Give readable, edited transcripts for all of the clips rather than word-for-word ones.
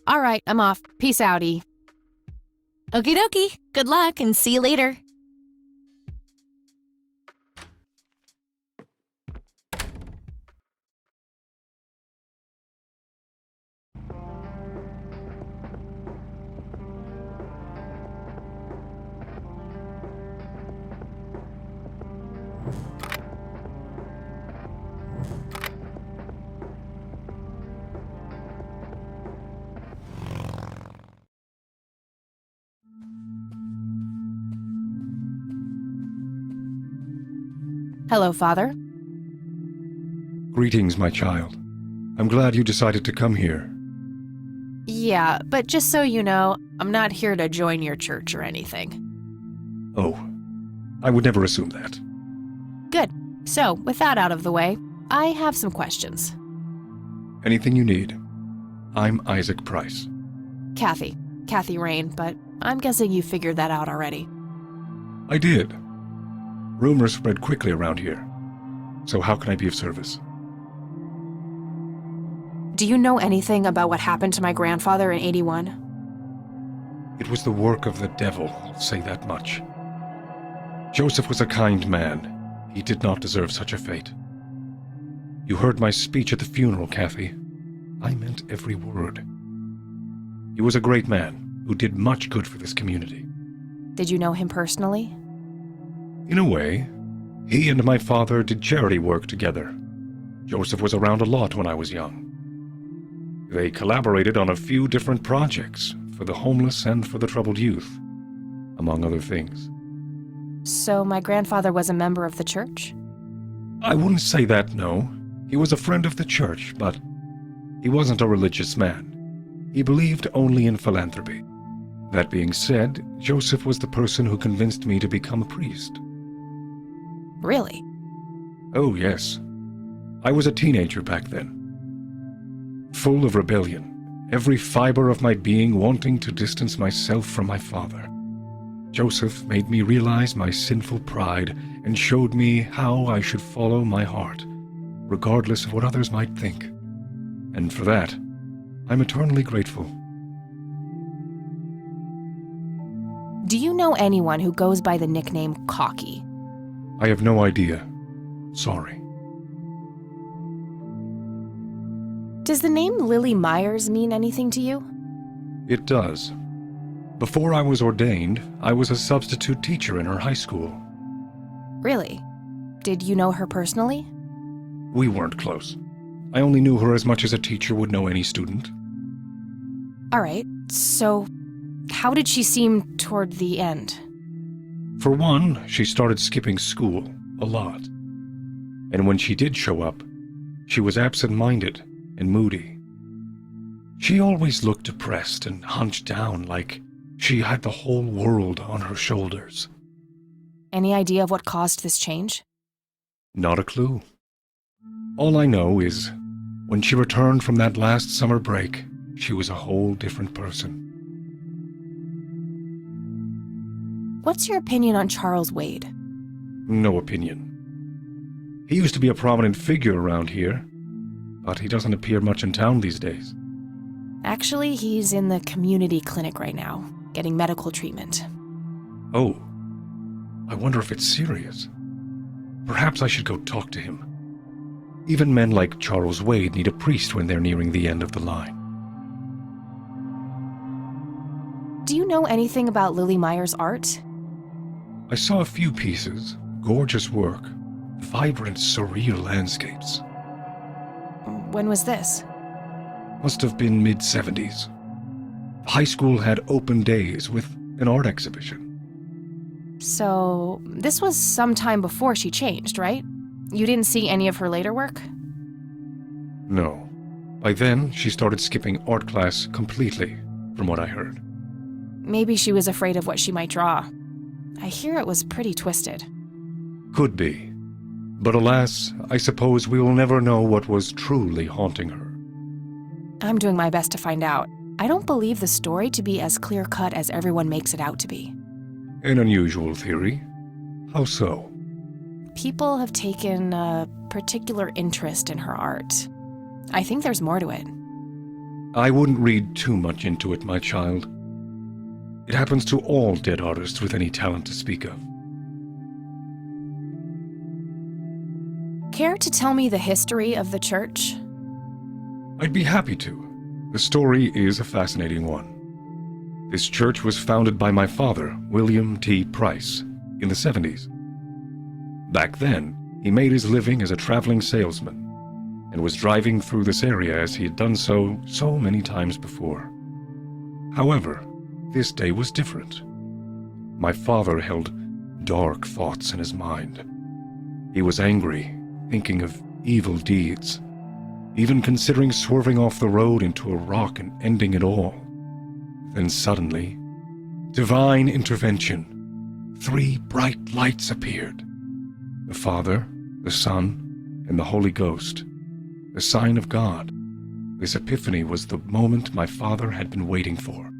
All right, I'm off. Peace outie. Okie dokie. Good luck and see you later. Hello, Father. Greetings, my child. I'm glad you decided to come here. Yeah, but just so you know, I'm not here to join your church or anything. Oh, I would never assume that. Good. So, with that out of the way, I have some questions. Anything you need. I'm Isaac Price. Kathy Rain, but I'm guessing you figured that out already. I did. Rumors spread quickly around here. So how can I be of service? Do you know anything about what happened to my grandfather in '81? It was the work of the devil, I'll say that much. Joseph was a kind man. He did not deserve such a fate. You heard my speech at the funeral, Kathy. I meant every word. He was a great man who did much good for this community. Did you know him personally? In a way, he and my father did charity work together. Joseph was around a lot when I was young. They collaborated on a few different projects for the homeless and for the troubled youth, among other things. So my grandfather was a member of the church? I wouldn't say that, no. He was a friend of the church, but he wasn't a religious man. He believed only in philanthropy. That being said, Joseph was the person who convinced me to become a priest. Really? Oh, yes. I was a teenager back then. Full of rebellion, every fiber of my being wanting to distance myself from my father. Joseph made me realize my sinful pride and showed me how I should follow my heart, regardless of what others might think. And for that, I'm eternally grateful. Do you know anyone who goes by the nickname Cocky? I have no idea. Sorry. Does the name Lily Myers mean anything to you? It does. Before I was ordained, I was a substitute teacher in her high school. Really? Did you know her personally? We weren't close. I only knew her as much as a teacher would know any student. All right, so how did she seem toward the end? For one, she started skipping school a lot. And when she did show up, she was absent-minded and moody. She always looked depressed and hunched down like she had the whole world on her shoulders. Any idea of what caused this change? Not a clue. All I know is, when she returned from that last summer break, she was a whole different person. What's your opinion on Charles Wade? No opinion. He used to be a prominent figure around here, but he doesn't appear much in town these days. Actually, he's in the community clinic right now, getting medical treatment. Oh, I wonder if it's serious. Perhaps I should go talk to him. Even men like Charles Wade need a priest when they're nearing the end of the line. Do you know anything about Lily Myers' art? I saw a few pieces, gorgeous work, vibrant, surreal landscapes. When was this? Must have been mid-70s. The high school had open days with an art exhibition. So, this was some time before she changed, right? You didn't see any of her later work? No. By then, she started skipping art class completely, from what I heard. Maybe she was afraid of what she might draw. I hear it was pretty twisted. Could be. But alas, I suppose we will never know what was truly haunting her. I'm doing my best to find out. I don't believe the story to be as clear-cut as everyone makes it out to be. An unusual theory. How so? People have taken a particular interest in her art. I think there's more to it. I wouldn't read too much into it, my child. It happens to all dead artists with any talent to speak of. Care to tell me the history of the church? I'd be happy to. The story is a fascinating one. This church was founded by my father, William T. Price, in the 70s. Back then, he made his living as a traveling salesman and was driving through this area as he had done so many times before. However, this day was different. My father held dark thoughts in his mind. He was angry, thinking of evil deeds, even considering swerving off the road into a rock and ending it all. Then suddenly, divine intervention. 3 bright lights appeared. The Father, the Son, and the Holy Ghost, the sign of God. This epiphany was the moment my father had been waiting for.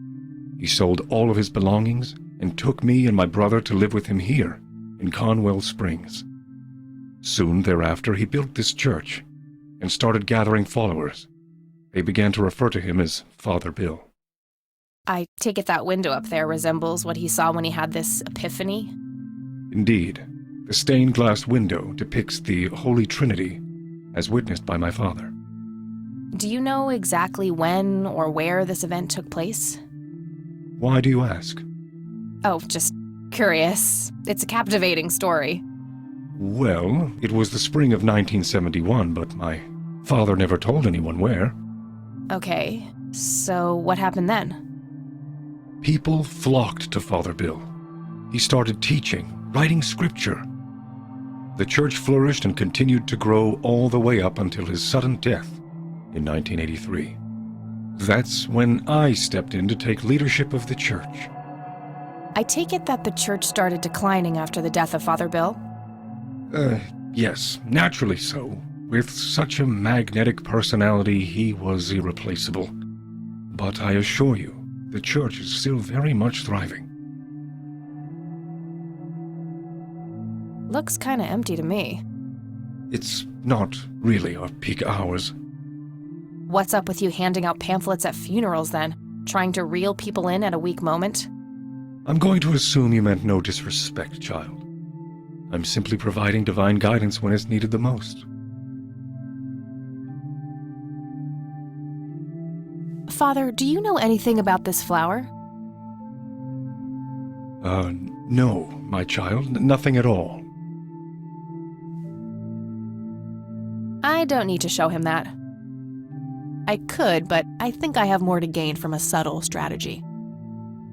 He sold all of his belongings and took me and my brother to live with him here in Conwell Springs. Soon thereafter, he built this church and started gathering followers. They began to refer to him as Father Bill. I take it that window up there resembles what he saw when he had this epiphany? Indeed, the stained glass window depicts the Holy Trinity as witnessed by my father. Do you know exactly when or where this event took place? Why do you ask? Oh, just curious. It's a captivating story. Well, it was the spring of 1971, but my father never told anyone where. Okay, so what happened then? People flocked to Father Bill. He started teaching, writing scripture. The church flourished and continued to grow all the way up until his sudden death in 1983. That's when I stepped in to take leadership of the church. I take it that the church started declining after the death of Father Bill? Yes, naturally so. With such a magnetic personality, he was irreplaceable. But I assure you, the church is still very much thriving. Looks kinda empty to me. It's not really our peak hours. What's up with you handing out pamphlets at funerals then? Trying to reel people in at a weak moment? I'm going to assume you meant no disrespect, child. I'm simply providing divine guidance when it's needed the most. Father, do you know anything about this flower? No, my child, nothing at all. I don't need to show him that. I could, but I think I have more to gain from a subtle strategy.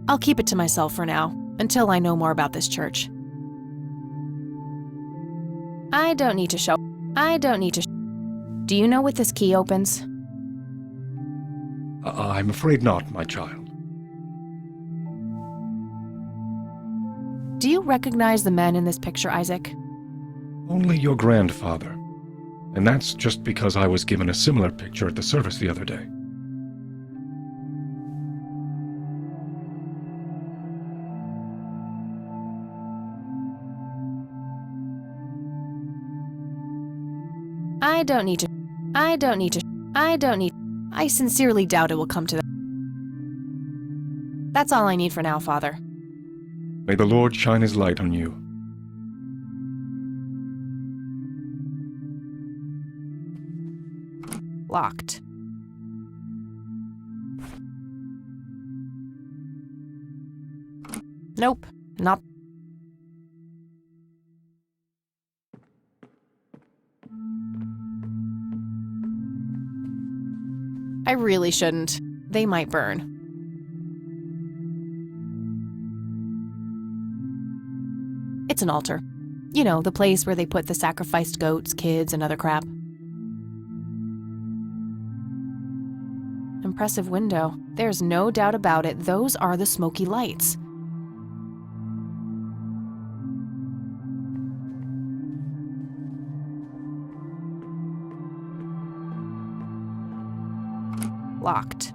I'll keep it to myself for now, until I know more about this church. I don't need to. Do you know what this key opens? I'm afraid not, my child. Do you recognize the men in this picture, Isaac? Only your grandfather. And that's just because I was given a similar picture at the service the other day. I sincerely doubt it will come to that. That's all I need for now, Father. May the Lord shine his light on you. Locked. Nope, not. I really shouldn't. They might burn. It's an altar. You know, the place where they put the sacrificed goats, kids, and other crap. Impressive window. There's no doubt about it. Those are the smoky lights. Locked.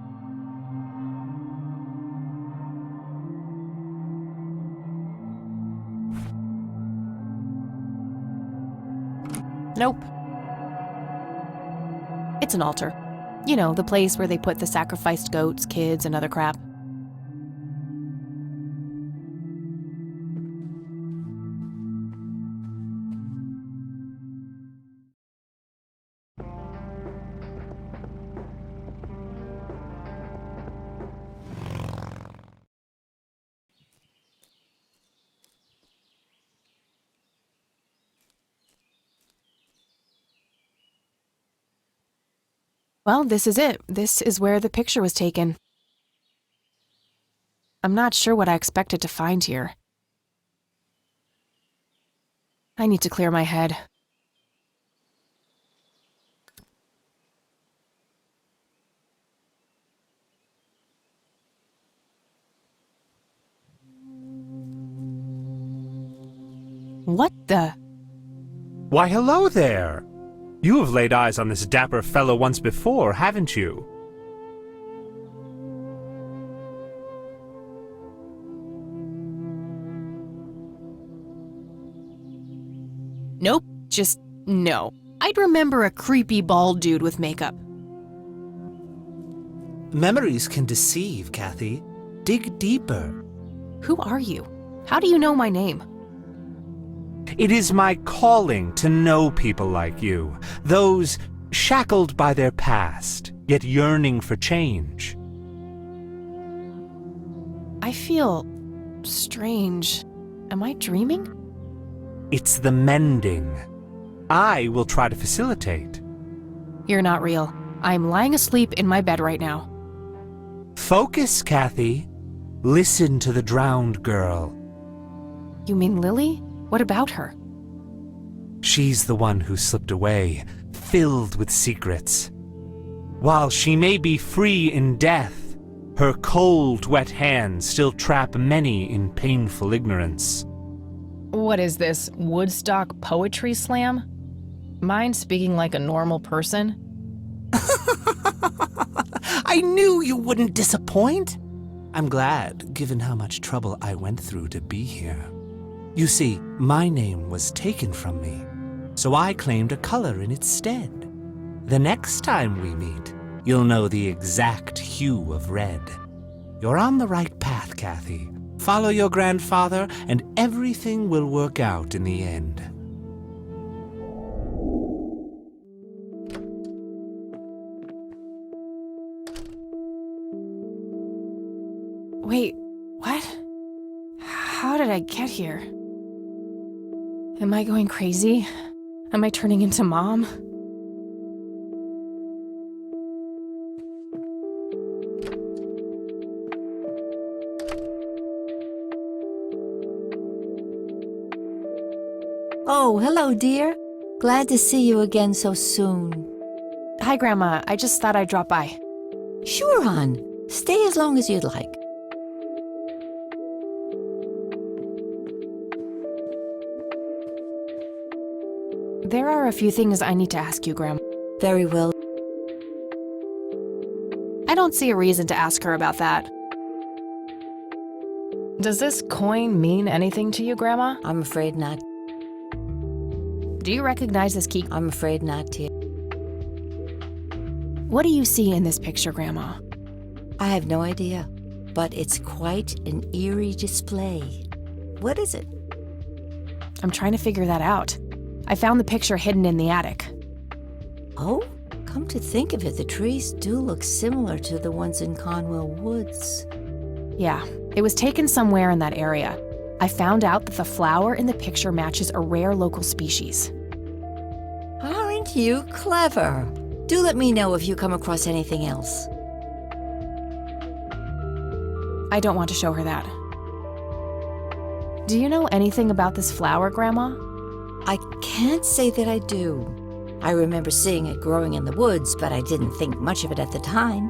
Nope. It's an altar. You know, the place where they put the sacrificed goats, kids, and other crap. Well, this is it. This is where the picture was taken. I'm not sure what I expected to find here. I need to clear my head. What the? Why, hello there! You have laid eyes on this dapper fellow once before, haven't you? Nope, just no. I'd remember a creepy bald dude with makeup. Memories can deceive, Kathy. Dig deeper. Who are you? How do you know my name? It is my calling to know people like you, those shackled by their past, yet yearning for change. I feel strange. Am I dreaming? It's the mending. I will try to facilitate. You're not real. I'm lying asleep in my bed right now. Focus, Kathy. Listen to the drowned girl. You mean Lily? What about her? She's the one who slipped away, filled with secrets. While she may be free in death, her cold, wet hands still trap many in painful ignorance. What is this, Woodstock poetry slam? Mind speaking like a normal person? I knew you wouldn't disappoint. I'm glad, given how much trouble I went through to be here. You see, my name was taken from me, so I claimed a color in its stead. The next time we meet, you'll know the exact hue of red. You're on the right path, Kathy. Follow your grandfather, and everything will work out in the end. Wait, what? How did I get here? Am I going crazy? Am I turning into Mom? Oh, hello, dear. Glad to see you again so soon. Hi, Grandma. I just thought I'd drop by. Sure, hon. Stay as long as you'd like. There are a few things I need to ask you, Grandma. Very well. I don't see a reason to ask her about that. Does this coin mean anything to you, Grandma? I'm afraid not. Do you recognize this key? I'm afraid not, dear. What do you see in this picture, Grandma? I have no idea, but it's quite an eerie display. What is it? I'm trying to figure that out. I found the picture hidden in the attic. Oh, come to think of it, the trees do look similar to the ones in Conwell Woods. Yeah, it was taken somewhere in that area. I found out that the flower in the picture matches a rare local species. Aren't you clever? Do let me know if you come across anything else. I don't want to show her that. Do you know anything about this flower, Grandma? I can't say that I do. I remember seeing it growing in the woods, but I didn't think much of it at the time.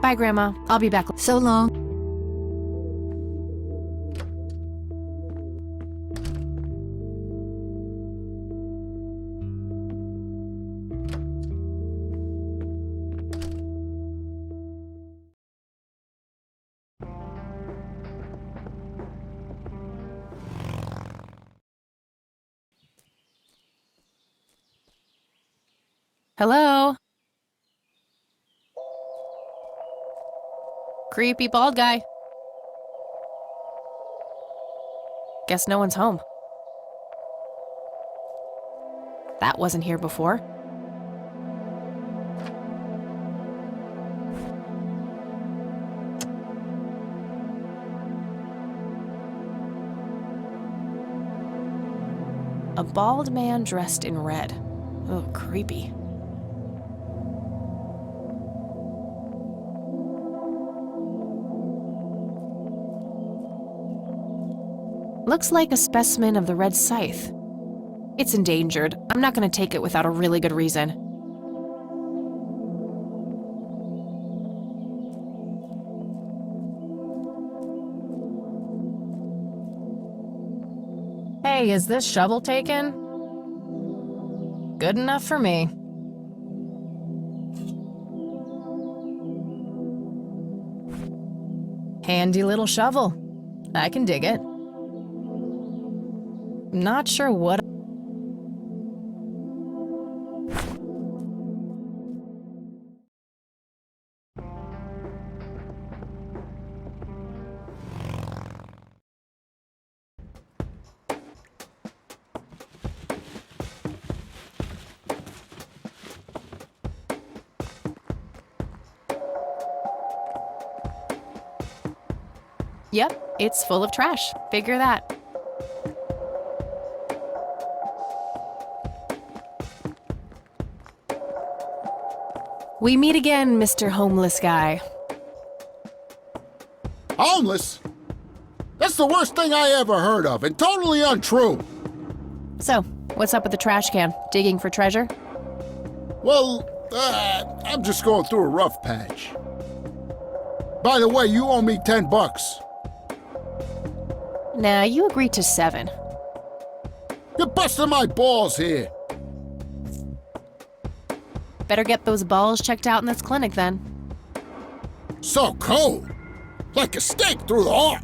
Bye, Grandma. I'll be back. So long. Hello? Creepy bald guy. Guess no one's home. That wasn't here before. A bald man dressed in red. Oh, creepy. Looks like a specimen of the red scythe. It's endangered. I'm not going to take it without a really good reason. Hey, is this shovel taken? Good enough for me. Handy little shovel. I can dig it. Not sure what. Yep, it's full of trash. Figure that. We meet again, Mr. Homeless Guy. Homeless? That's the worst thing I ever heard of, and totally untrue. So, what's up with the trash can? Digging for treasure? Well, I'm just going through a rough patch. By the way, you owe me $10. Nah, you agreed to 7. You're busting my balls here. Better get those balls checked out in this clinic then. So cold. Like a stake through the heart.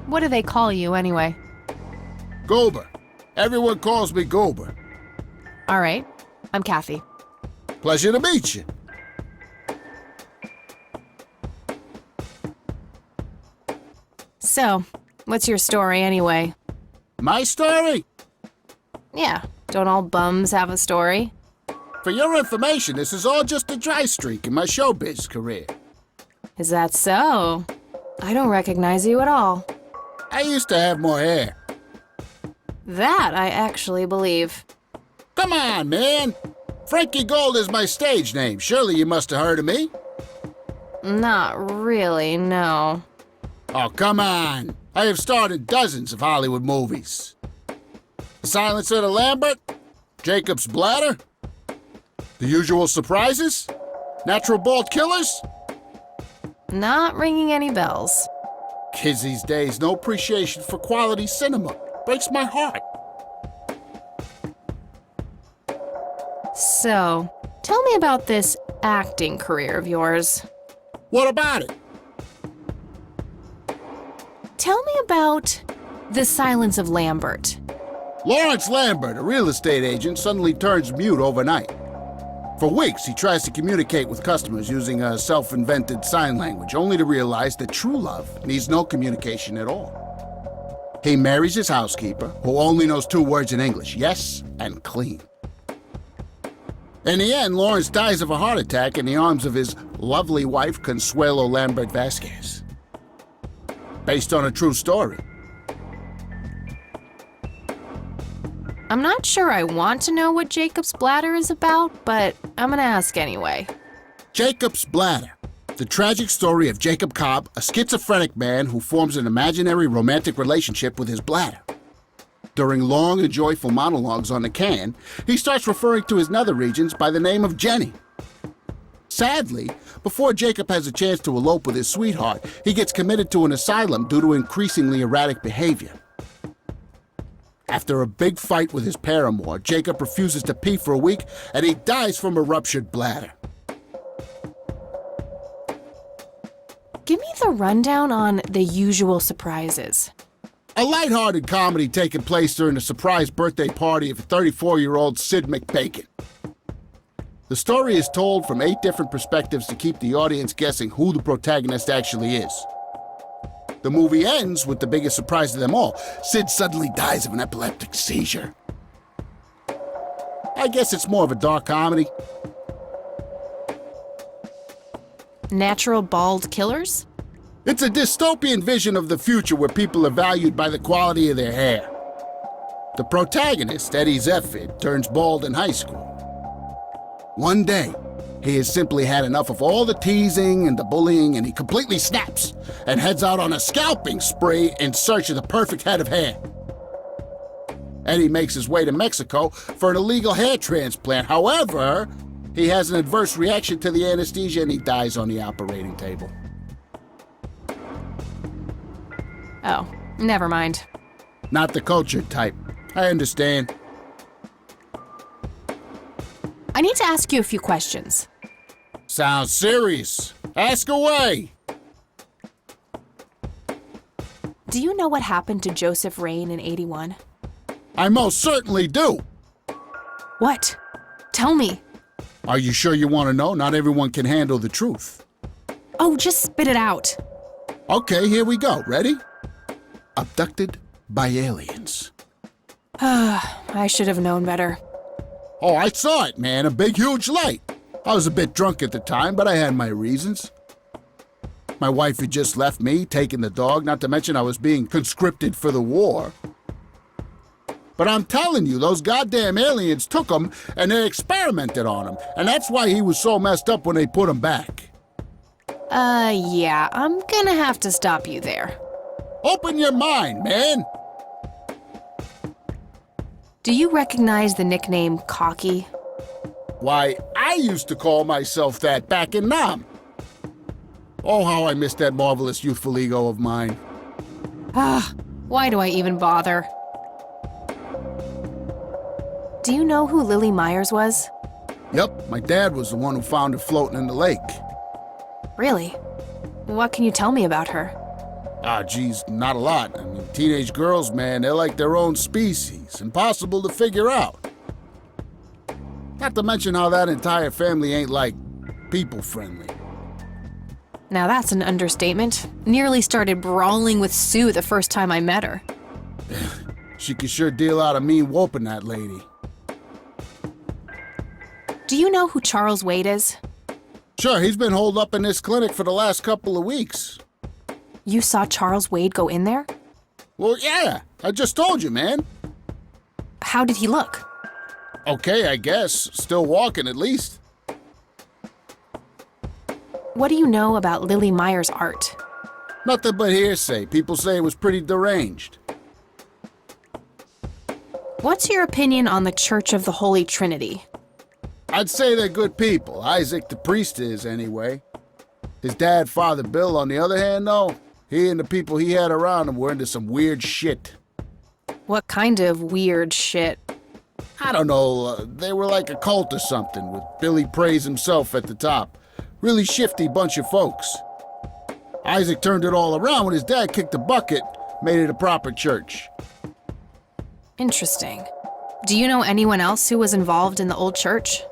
What do they call you anyway? Goober. Everyone calls me Goober. All right, I'm Kathy. Pleasure to meet you. So, what's your story anyway? My story? Yeah, don't all bums have a story? For your information, this is all just a dry streak in my showbiz career. Is that so? I don't recognize you at all. I used to have more hair. That I actually believe. Come on, man. Frankie Gold is my stage name. Surely you must have heard of me. Not really, no. Oh, come on. I have starred in dozens of Hollywood movies. Silence of the Lambert, Jacob's Bladder, The Usual Surprises, Natural Bald Killers. Not ringing any bells. Kids these days, no appreciation for quality cinema. Breaks my heart. So, tell me about this acting career of yours. What about it? Tell me about The Silence of Lambert. Lawrence Lambert, a real estate agent, suddenly turns mute overnight. For weeks, he tries to communicate with customers using a self-invented sign language, only to realize that true love needs no communication at all. He marries his housekeeper, who only knows 2 words in English, yes and clean. In the end, Lawrence dies of a heart attack in the arms of his lovely wife, Consuelo Lambert Vasquez. Based on a true story. I'm not sure I want to know what Jacob's Bladder is about, but I'm gonna ask anyway. Jacob's Bladder. The tragic story of Jacob Cobb, a schizophrenic man who forms an imaginary romantic relationship with his bladder. During long and joyful monologues on the can, he starts referring to his nether regions by the name of Jenny. Sadly, before Jacob has a chance to elope with his sweetheart, he gets committed to an asylum due to increasingly erratic behavior. After a big fight with his paramour, Jacob refuses to pee for a week, and he dies from a ruptured bladder. Give me the rundown on The Usual Surprises. A lighthearted comedy taking place during a surprise birthday party of 34-year-old Sid McBacon. The story is told from 8 different perspectives to keep the audience guessing who the protagonist actually is. The movie ends with the biggest surprise of them all. Sid suddenly dies of an epileptic seizure. I guess it's more of a dark comedy. Natural bald killers? It's a dystopian vision of the future where people are valued by the quality of their hair. The protagonist, Eddie Zephyr, turns bald in high school. One day, he has simply had enough of all the teasing and the bullying, and he completely snaps and heads out on a scalping spree in search of the perfect head of hair. Eddie makes his way to Mexico for an illegal hair transplant. However, he has an adverse reaction to the anesthesia and he dies on the operating table. Oh, never mind. Not the cultured type. I understand. I need to ask you a few questions. Sounds serious. Ask away. Do you know what happened to Joseph Rain in 81? I most certainly do. What? Tell me. Are you sure you want to know? Not everyone can handle the truth. Oh, just spit it out. Okay, here we go. Ready? Abducted by aliens. I should have known better. Oh, I saw it, man. A big, huge light. I was a bit drunk at the time, but I had my reasons. My wife had just left me, taking the dog, not to mention I was being conscripted for the war. But I'm telling you, those goddamn aliens took him and they experimented on him. And that's why he was so messed up when they put him back. Yeah, I'm gonna have to stop you there. Open your mind, man. Do you recognize the nickname Cocky? Why, I used to call myself that back in Nam. Oh, how I miss that marvelous youthful ego of mine. Why do I even bother? Do you know who Lily Myers was? Yep, my dad was the one who found her floating in the lake. Really? What can you tell me about her? Ah, geez, not a lot. I mean, teenage girls, man, they're like their own species. Impossible to figure out. Not to mention how that entire family ain't, like, people-friendly. Now that's an understatement. Nearly started brawling with Sue the first time I met her. She could sure deal out a mean whooping, that lady. Do you know who Charles Wade is? Sure, he's been holed up in this clinic for the last couple of weeks. You saw Charles Wade go in there? Well, yeah, I just told you, man. How did he look? Okay, I guess. Still walking, at least. What do you know about Lily Myers' art? Nothing but hearsay. People say it was pretty deranged. What's your opinion on the Church of the Holy Trinity? I'd say they're good people. Isaac the priest is, anyway. His dad, Father Bill, on the other hand, though, he and the people he had around him were into some weird shit. What kind of weird shit? I don't know, they were like a cult or something, with Billy Praise himself at the top. Really shifty bunch of folks. Isaac turned it all around when his dad kicked the bucket, made it a proper church. Interesting. Do you know anyone else who was involved in the old church?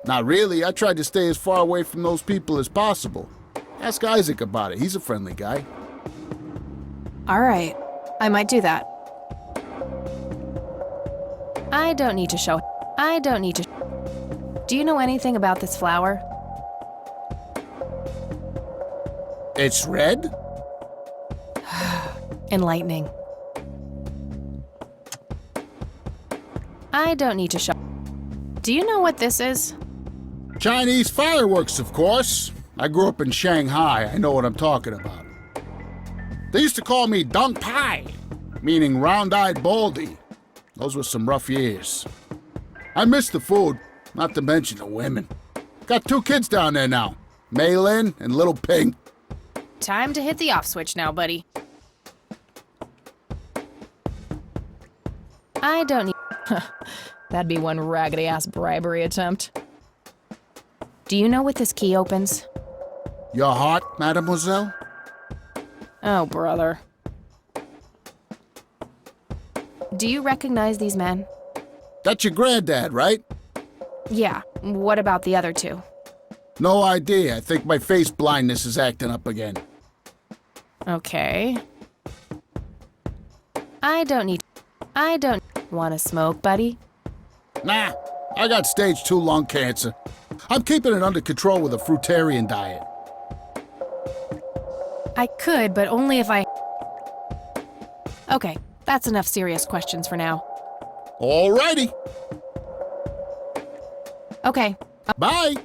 Not really. I tried to stay as far away from those people as possible. Ask Isaac about it. He's a friendly guy. All right. I might do that. I don't need to. Do you know anything about this flower? It's red? Enlightening. I don't need to show. Do you know what this is? Chinese fireworks, of course. I grew up in Shanghai. I know what I'm talking about. They used to call me Dong Pai, meaning round-eyed baldy. Those were some rough years. I miss the food, not to mention the women. Got 2 kids down there now, Mei Lin and Little Ping. Time to hit the off switch now, buddy. I don't need. That'd be one raggedy-ass bribery attempt. Do you know what this key opens? Your heart, mademoiselle? Oh, brother. Do you recognize these men? That's your granddad, right? Yeah, what about the other two? No idea. I think my face blindness is acting up again. Okay. I don't want to smoke, buddy. Nah, I got stage 2 lung cancer. I'm keeping it under control with a fruitarian diet. I could, but only if I... Okay, that's enough serious questions for now. Alrighty. Okay, Bye.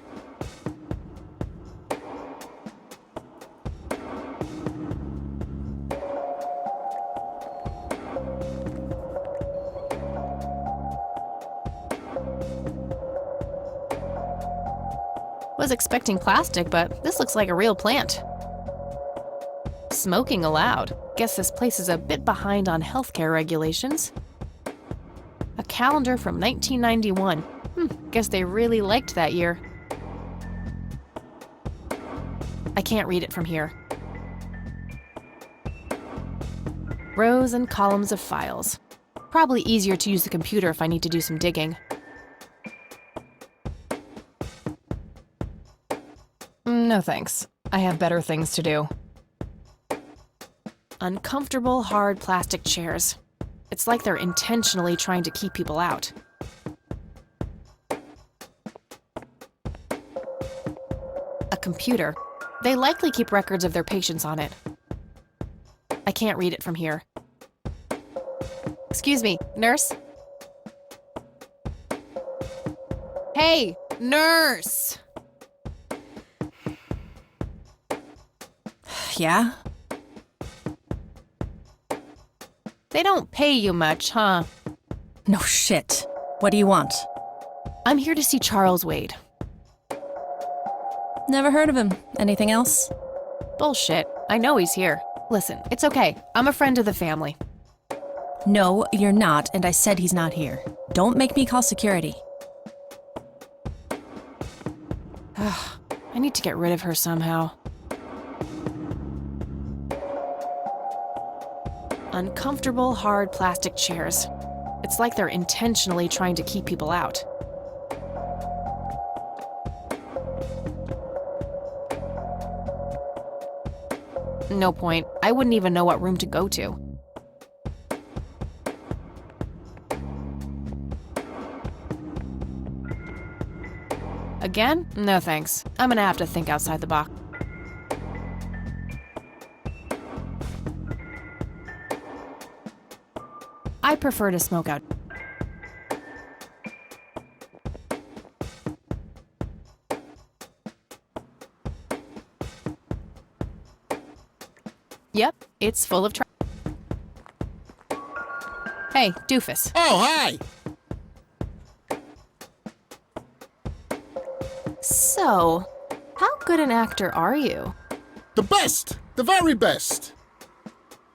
was expecting plastic, but this looks like a real plant. Smoking allowed. Guess this place is a bit behind on healthcare regulations. A calendar from 1991. Guess they really liked that year. I can't read it from here. Rows and columns of files. Probably easier to use the computer if I need to do some digging. No thanks. I have better things to do. Uncomfortable, hard plastic chairs. It's like they're intentionally trying to keep people out. A computer. They likely keep records of their patients on it. I can't read it from here. Excuse me, nurse? Hey, nurse! Yeah? They don't pay you much, huh? No shit. What do you want? I'm here to see Charles Wade. Never heard of him. Anything else? Bullshit. I know he's here. Listen, it's okay. I'm a friend of the family. No, you're not, and I said he's not here. Don't make me call security. I need to get rid of her somehow. Uncomfortable, hard plastic chairs. It's like they're intentionally trying to keep people out. No point. I wouldn't even know what room to go to. Again? No thanks. I'm gonna have to think outside the box. I prefer to smoke out. Yep, it's full of Hey, doofus. Oh, hi. So, how good an actor are you? The best. The very best.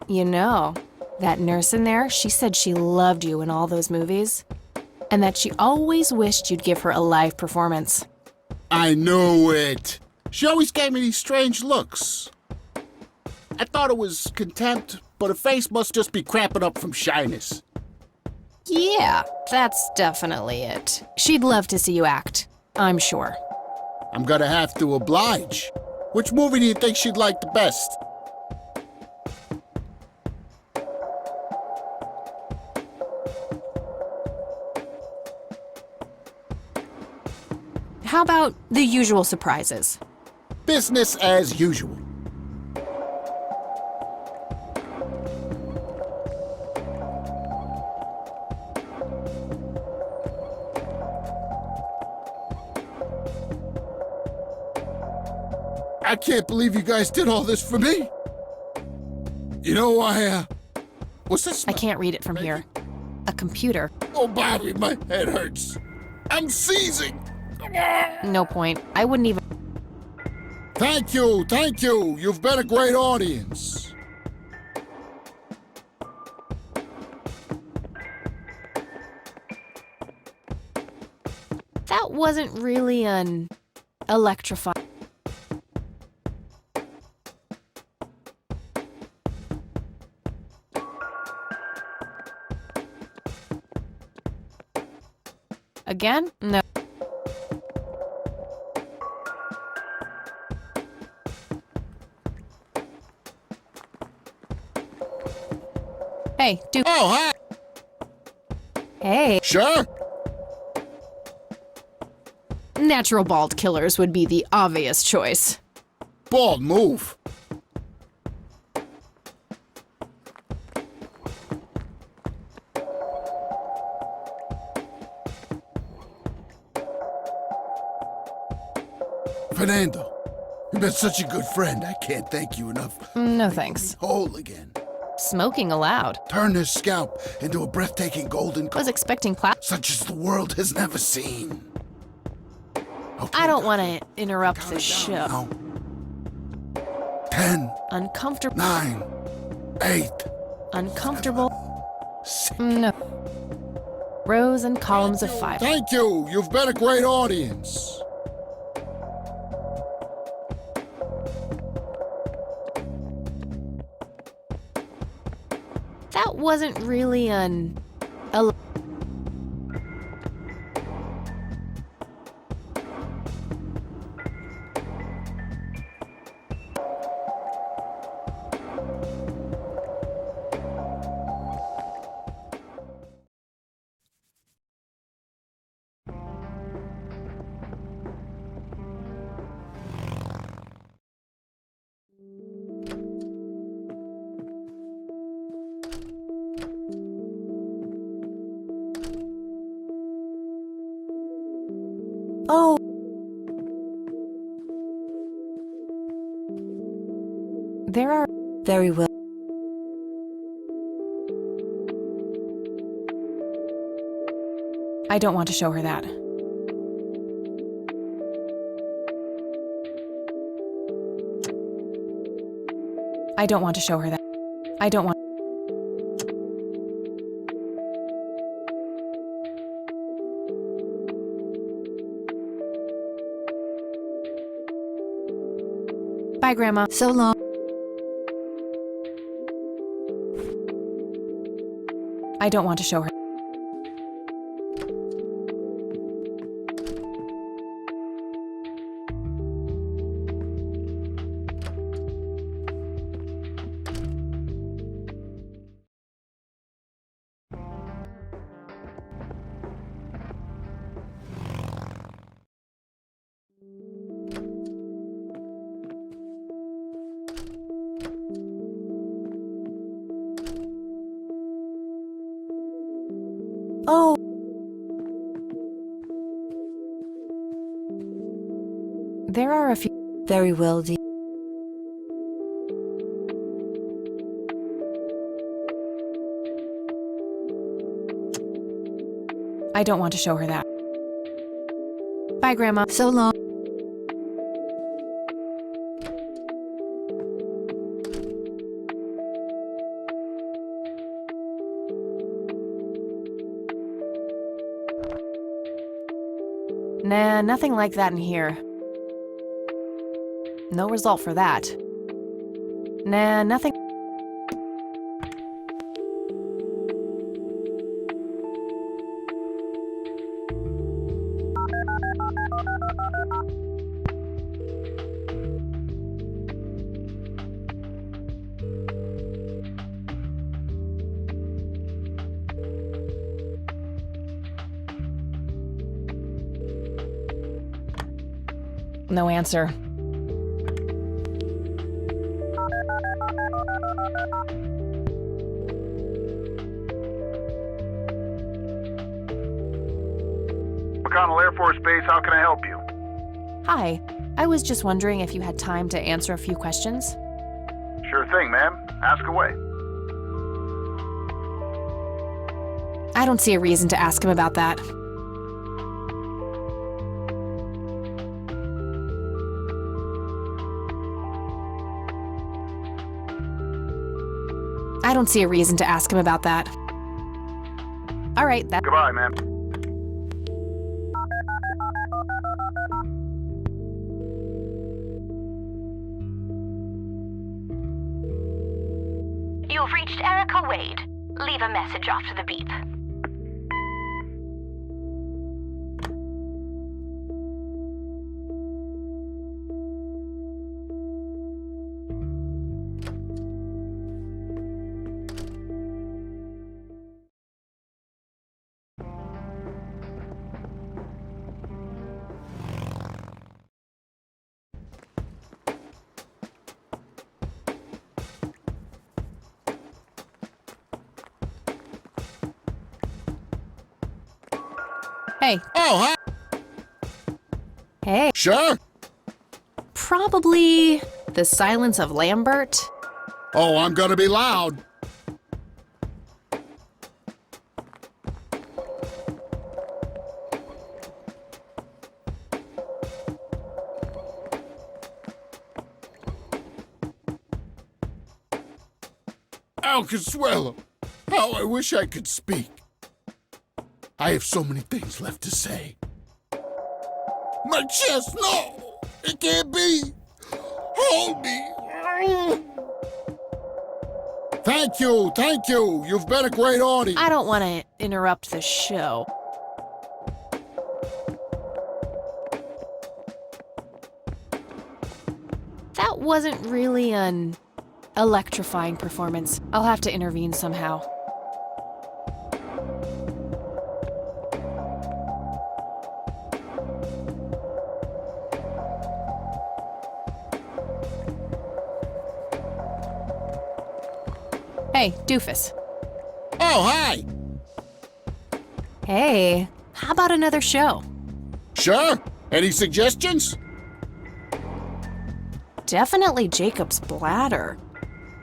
You know, that nurse in there, she said she loved you in all those movies. And that she always wished you'd give her a live performance. I knew it. She always gave me these strange looks. I thought it was contempt, but her face must just be cramping up from shyness. Yeah, that's definitely it. She'd love to see you act, I'm sure. I'm gonna have to oblige. Which movie do you think she'd like the best? How about The Usual Surprises? Business as usual. I can't believe you guys did all this for me. You know, what's this? I can't read it from here. A computer. Oh, Bobby, my head hurts. I'm seizing. No point. I wouldn't even... Thank you, thank you. You've been a great audience. That wasn't really an electrifying... Again? No. Hey, dude. Oh, hi. Hey. Sure. Natural bald killers would be the obvious choice. Bald move. Fernando, you've been such a good friend. I can't thank you enough. No thanks. Whole again. Smoking allowed. Turn this scalp into a breathtaking golden Was expecting plat. such as the world has never seen. Okay, I don't want to interrupt count the it show. down now. 10, Uncomfortable. 9, 8, Uncomfortable. 6. No. Rows and columns of 5. Thank you. You've been a great audience. That wasn't really a Oh, There are. very well. I don't want to show her that. I don't want to show her that. I don't want. Bye, Grandma. So long. I don't want to show her. Oh, There are a few. very well, dear. I don't want to show her that. Bye, Grandma. So long. Nah, nothing like that in here. No result for that. Nah, nothing. No answer. McConnell Air Force Base, how can I help you? Hi. I was just wondering if you had time to answer a few questions. Sure thing, ma'am. Ask away. I don't see a reason to ask him about that. I don't see a reason to ask him about that. All right, that. Goodbye, ma'am. You've reached Erica Wade. Leave a message after the beep. Hey. Oh, hi. Hey. Sure. Probably the silence of Lambert. Oh, I'm gonna be loud. Al Consuelo, how I wish I could speak. I have so many things left to say. My chest, no! It can't be! Hold me! Thank you! You've been a great audience! I don't want to interrupt the show. That wasn't really an electrifying performance. I'll have to intervene somehow. Hey, doofus. Oh, hi! Hey, how about another show? Sure. Any suggestions? Definitely Jacob's bladder.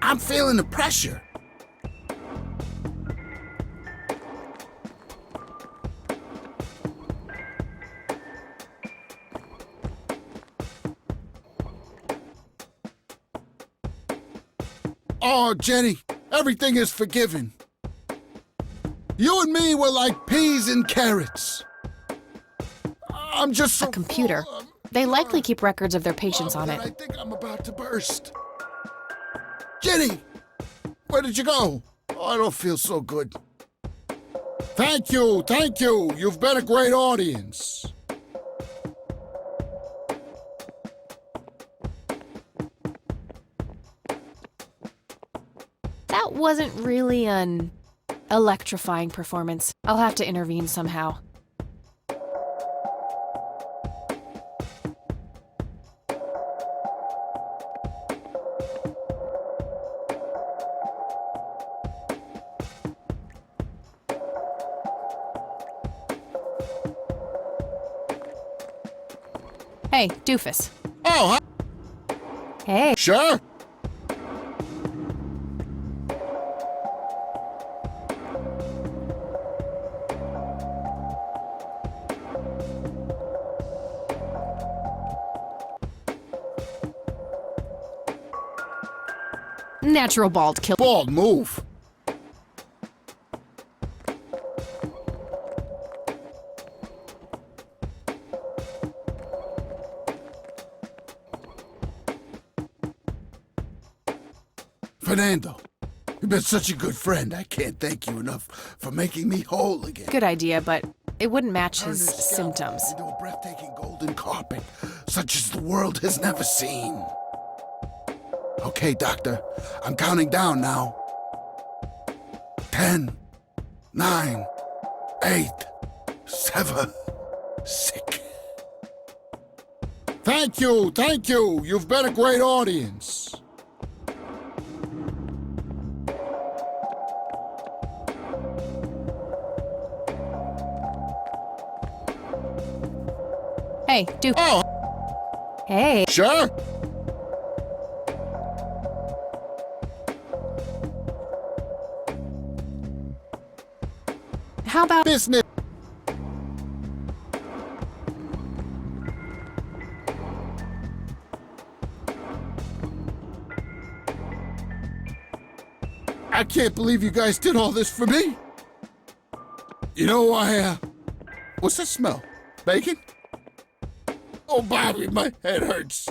I'm feeling the pressure. Oh, Jenny, everything is forgiven. You and me were like peas and carrots. I'm just so A computer. full. They likely keep records of their patients on I it. think I'm about to burst. Jenny, where did you go? Oh, I don't feel so good. Thank you. You've been a great audience. That wasn't really an electrifying performance. I'll have to intervene somehow. Hey, doofus. Oh, Hey. sure. Natural bald kill. Bald move. Fernando, you've been such a good friend. I can't thank you enough for making me whole again. Good idea, but it wouldn't match Turn his this scalp symptoms. into a breathtaking golden carpet, such as the world has never seen. Okay, doctor, I'm counting down now. 10, 9, 8, 7, 6. Thank you. You've been a great audience. Hey, doof. Oh, Hey. sure. How about Business. I can't believe you guys did all this for me. You know, what's that smell? Bacon? Oh, Bobby, my head hurts.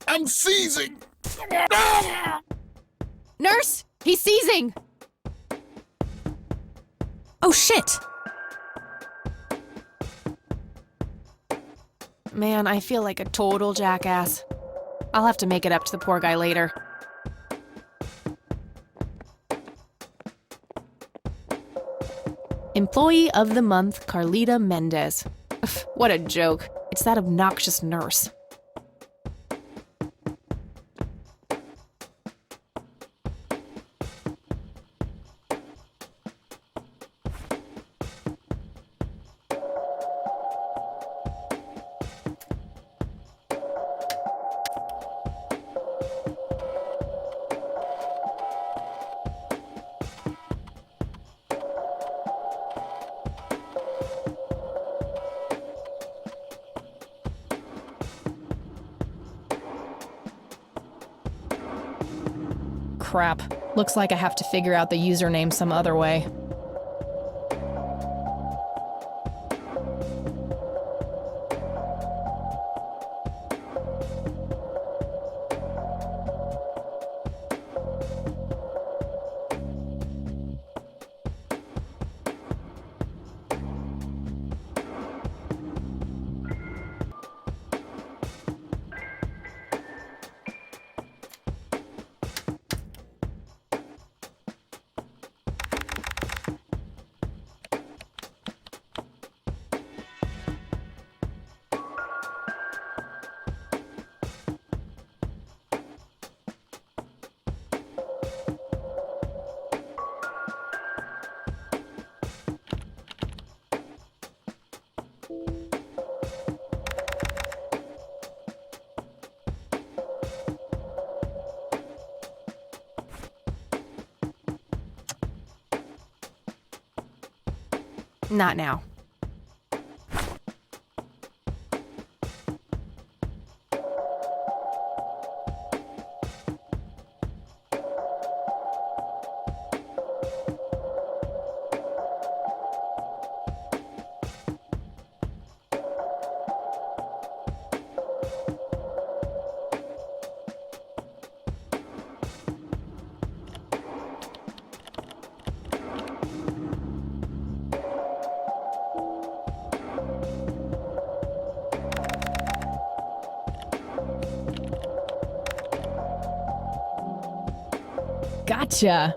I'm seizing. Nurse? He's seizing! Oh shit! Man, I feel like a total jackass. I'll have to make it up to the poor guy later. Employee of the Month, Carlita Mendez. Ugh, what a joke. It's that obnoxious nurse. Crap. Looks like I have to figure out the username some other way. Not now. Gotcha.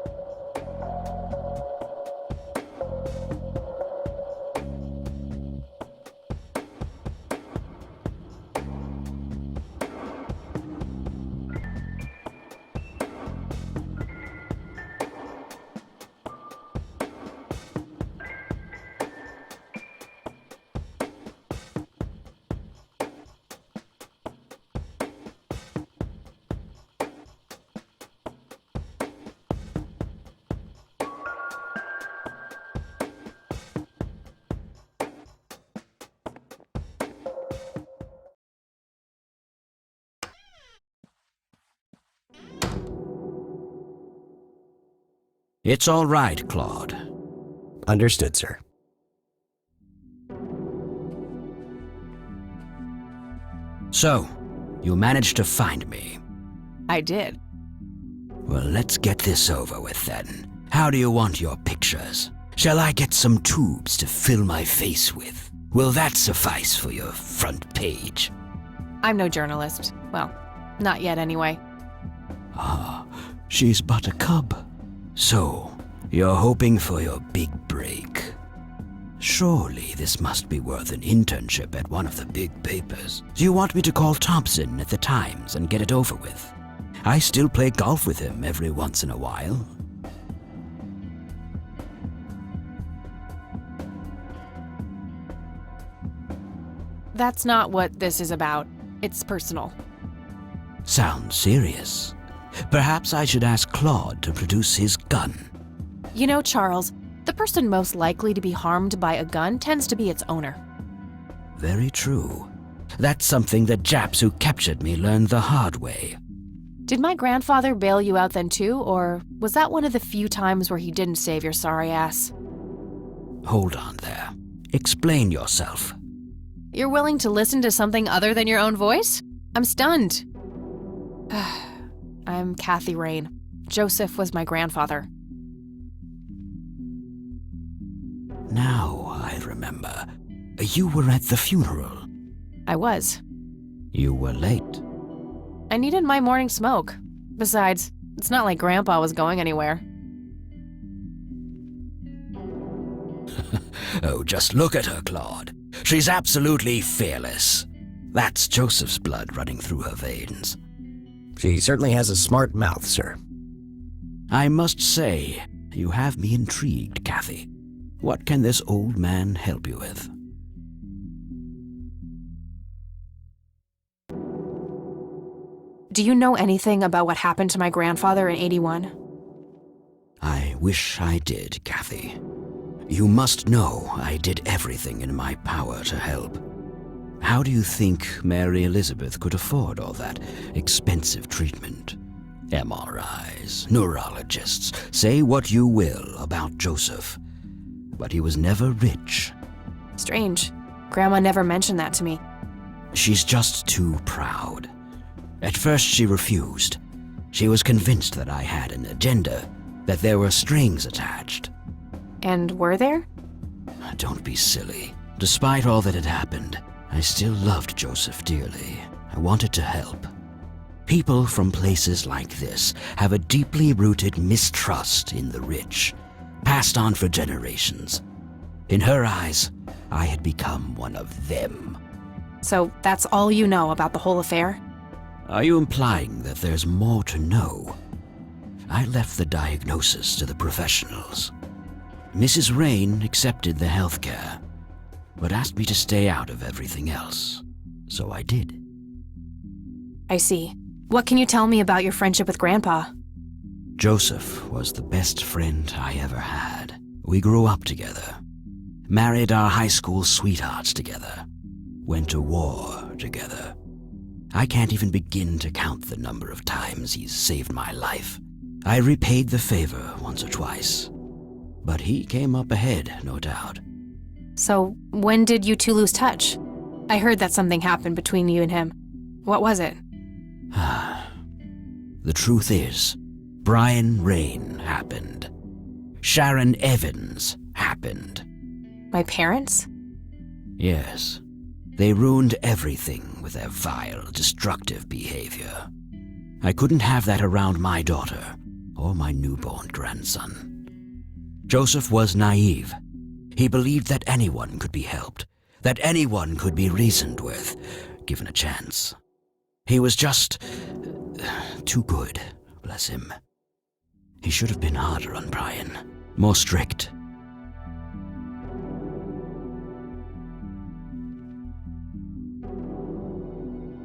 It's all right, Claude. Understood, sir. So, you managed to find me. I did. Well, let's get this over with then. How do you want your pictures? Shall I get some tubes to fill my face with? Will that suffice for your front page? I'm no journalist. Well, not yet anyway. Ah, she's but a cub. So, you're hoping for your big break. Surely this must be worth an internship at one of the big papers. Do you want me to call Thompson at the Times and get it over with? I still play golf with him every once in a while. That's not what this is about. It's personal. Sounds serious. Perhaps I should ask Claude to produce his gun. You know, Charles, the person most likely to be harmed by a gun tends to be its owner. Very true. That's something the Japs who captured me learned the hard way. Did my grandfather bail you out then too, or was that one of the few times where he didn't save your sorry ass? Hold on there. Explain yourself. You're willing to listen to something other than your own voice? I'm stunned. I'm Kathy Rain. Joseph was my grandfather. Now I remember. You were at the funeral. I was. You were late. I needed my morning smoke. Besides, it's not like Grandpa was going anywhere. Oh, just look at her, Claude. She's absolutely fearless. That's Joseph's blood running through her veins. She certainly has a smart mouth, sir. I must say, you have me intrigued, Kathy. What can this old man help you with? Do you know anything about what happened to my grandfather in '81? I wish I did, Kathy. You must know I did everything in my power to help. How do you think Mary Elizabeth could afford all that expensive treatment? MRIs, neurologists, say what you will about Joseph. But he was never rich. Strange. Grandma never mentioned that to me. She's just too proud. At first she refused. She was convinced that I had an agenda, that there were strings attached. And were there? Don't be silly. Despite all that had happened, I still loved Joseph dearly. I wanted to help. People from places like this have a deeply rooted mistrust in the rich, passed on for generations. In her eyes, I had become one of them. So that's all you know about the whole affair? Are you implying that there's more to know? I left the diagnosis to the professionals. Mrs. Rain accepted the health care, but asked me to stay out of everything else. So I did. I see. What can you tell me about your friendship with Grandpa? Joseph was the best friend I ever had. We grew up together, married our high school sweethearts together, went to war together. I can't even begin to count the number of times he's saved my life. I repaid the favor once or twice, but he came up ahead, no doubt. So when did you two lose touch? I heard that something happened between you and him. What was it? The truth is, Brian Rain happened. Sharon Evans happened. My parents? Yes. They ruined everything with their vile, destructive behavior. I couldn't have that around my daughter or my newborn grandson. Joseph was naive. He believed that anyone could be helped, that anyone could be reasoned with, given a chance. He was just too good, bless him. He should have been harder on Brian, more strict.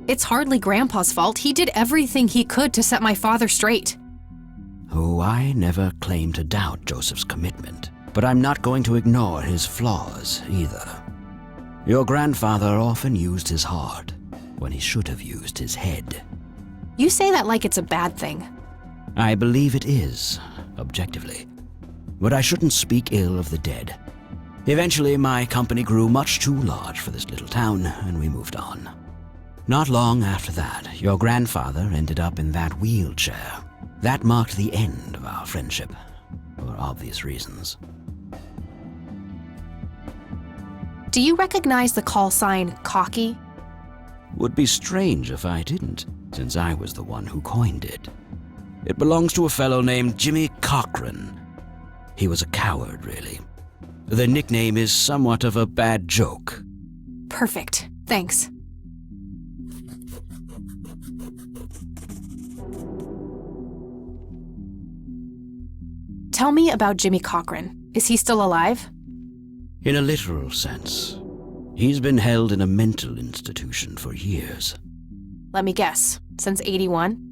It's hardly Grandpa's fault. He did everything he could to set my father straight. Oh, I never claimed to doubt Joseph's commitment, but I'm not going to ignore his flaws either. Your grandfather often used his heart when he should have used his head. You say that like it's a bad thing. I believe it is, objectively. But I shouldn't speak ill of the dead. Eventually, my company grew much too large for this little town, and we moved on. Not long after that, your grandfather ended up in that wheelchair. That marked the end of our friendship, for obvious reasons. Do you recognize the call sign Cocky? Would be strange if I didn't, since I was the one who coined it. It belongs to a fellow named Jimmy Cochran. He was a coward, really. The nickname is somewhat of a bad joke. Perfect. Thanks. Tell me about Jimmy Cochran. Is he still alive? In a literal sense. He's been held in a mental institution for years. Let me guess. Since 81?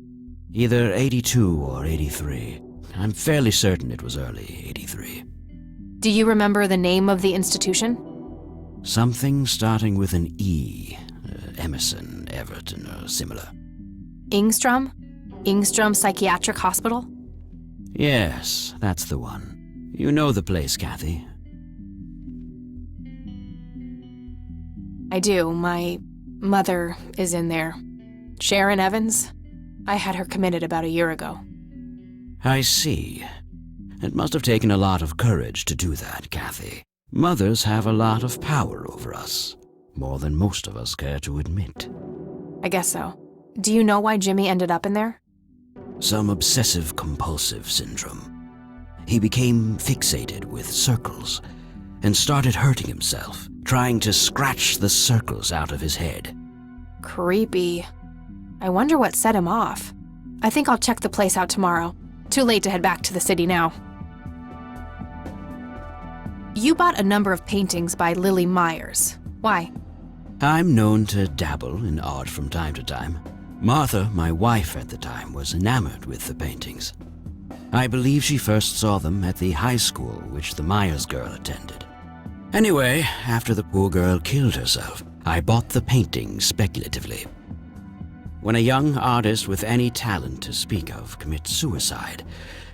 Either 82 or 83. I'm fairly certain it was early 83. Do you remember the name of the institution? Something starting with an E. Emerson, Everton, or similar. Ingstrom? Ingstrom Psychiatric Hospital? Yes, that's the one. You know the place, Kathy. I do. My mother is in there. Sharon Evans? I had her committed about a year ago. I see. It must have taken a lot of courage to do that, Kathy. Mothers have a lot of power over us, more than most of us care to admit. I guess so. Do you know why Jimmy ended up in there? Some obsessive-compulsive syndrome. He became fixated with circles and started hurting himself, trying to scratch the circles out of his head. Creepy. I wonder what set him off. I think I'll check the place out tomorrow. Too late to head back to the city now. You bought a number of paintings by Lily Myers. Why? I'm known to dabble in art from time to time. Martha, my wife at the time, was enamored with the paintings. I believe she first saw them at the high school which the Myers girl attended. Anyway, after the poor girl killed herself, I bought the paintings speculatively. When a young artist with any talent to speak of commits suicide,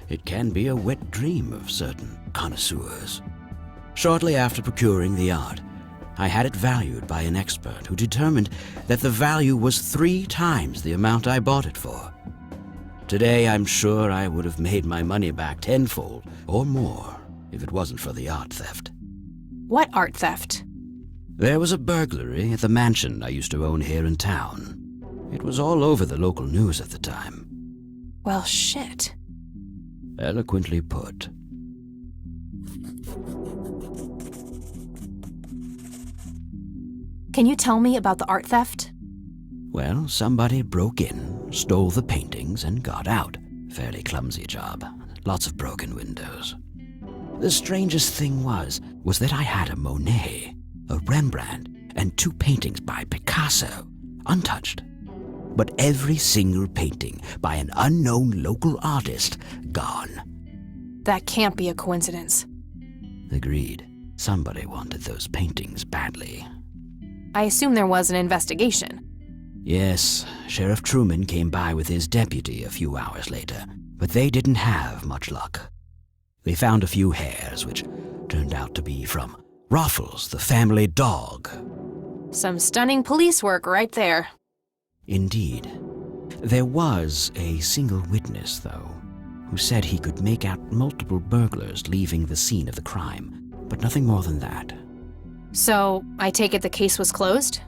it can be a wet dream of certain connoisseurs. Shortly after procuring the art, I had it valued by an expert who determined that the value was 3 times the amount I bought it for. Today, I'm sure I would have made my money back tenfold or more if it wasn't for the art theft. What art theft? There was a burglary at the mansion I used to own here in town. It was all over the local news at the time. Well, shit. Eloquently put. Can you tell me about the art theft? Well, somebody broke in, stole the paintings, and got out. Fairly clumsy job. Lots of broken windows. The strangest thing was that I had a Monet, a Rembrandt, and 2 paintings by Picasso, untouched. But every single painting by an unknown local artist, gone. That can't be a coincidence. Agreed. Somebody wanted those paintings badly. I assume there was an investigation. Yes, Sheriff Truman came by with his deputy a few hours later, but they didn't have much luck. They found a few hairs, which turned out to be from Ruffles, the family dog. Some stunning police work right there. Indeed. There was a single witness, though, who said he could make out multiple burglars leaving the scene of the crime, but nothing more than that. So, I take it the case was closed?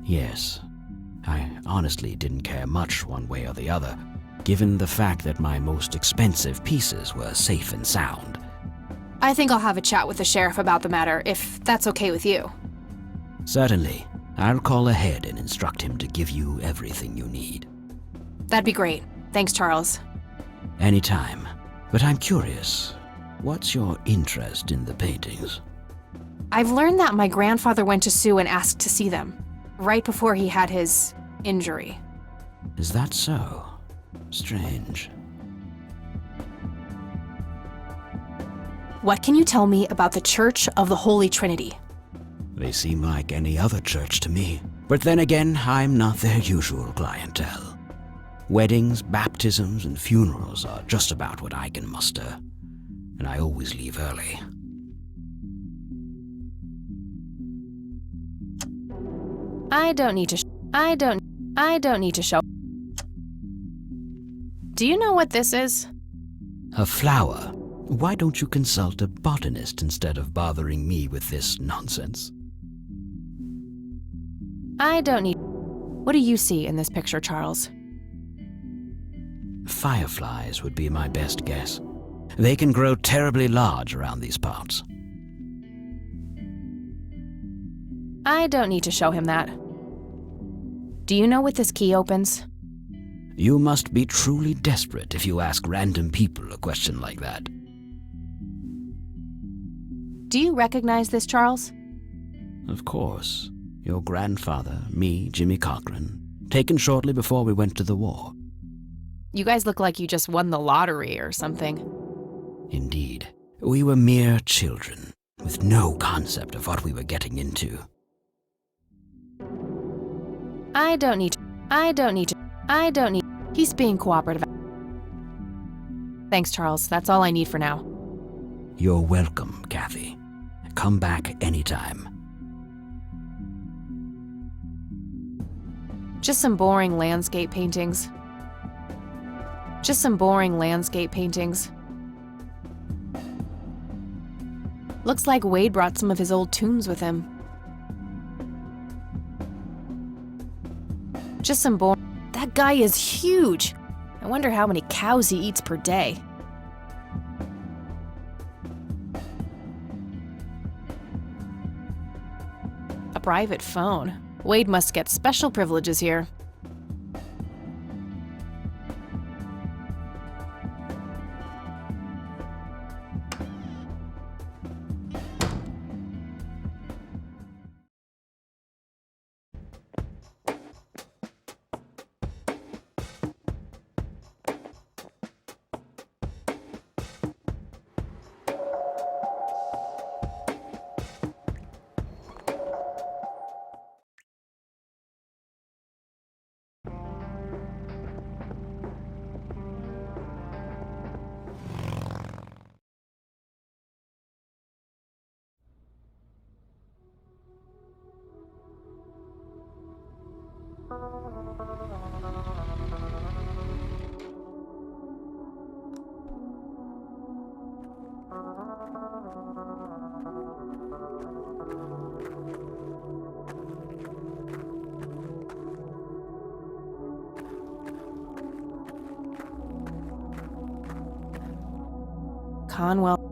Yes. I honestly didn't care much one way or the other, given the fact that my most expensive pieces were safe and sound. I think I'll have a chat with the sheriff about the matter, if that's okay with you. Certainly. I'll call ahead and instruct him to give you everything you need. That'd be great. Thanks, Charles. Anytime. But I'm curious, what's your interest in the paintings? I've learned that my grandfather went to Sue and asked to see them, right before he had his injury. Is that so? Strange. What can you tell me about the Church of the Holy Trinity? They seem like any other church to me. But then again, I'm not their usual clientele. Weddings, baptisms, and funerals are just about what I can muster. And I always leave early. I don't need to show. Do you know what this is? A flower. Why don't you consult a botanist instead of bothering me with this nonsense? I don't need. What do you see in this picture, Charles? Fireflies would be my best guess. They can grow terribly large around these parts. I don't need to show him that. Do you know what this key opens? You must be truly desperate if you ask random people a question like that. Do you recognize this, Charles? Of course. Your grandfather, me, Jimmy Cochran, taken shortly before we went to the war. You guys look like you just won the lottery or something. Indeed. We were mere children, with no concept of what we were getting into. I don't need. He's being cooperative. Thanks, Charles. That's all I need for now. You're welcome, Kathy. Come back anytime. Just some boring landscape paintings. Looks like Wade brought some of his old tombs with him. That guy is huge. I wonder how many cows he eats per day. A private phone. Wade must get special privileges here. Conwell.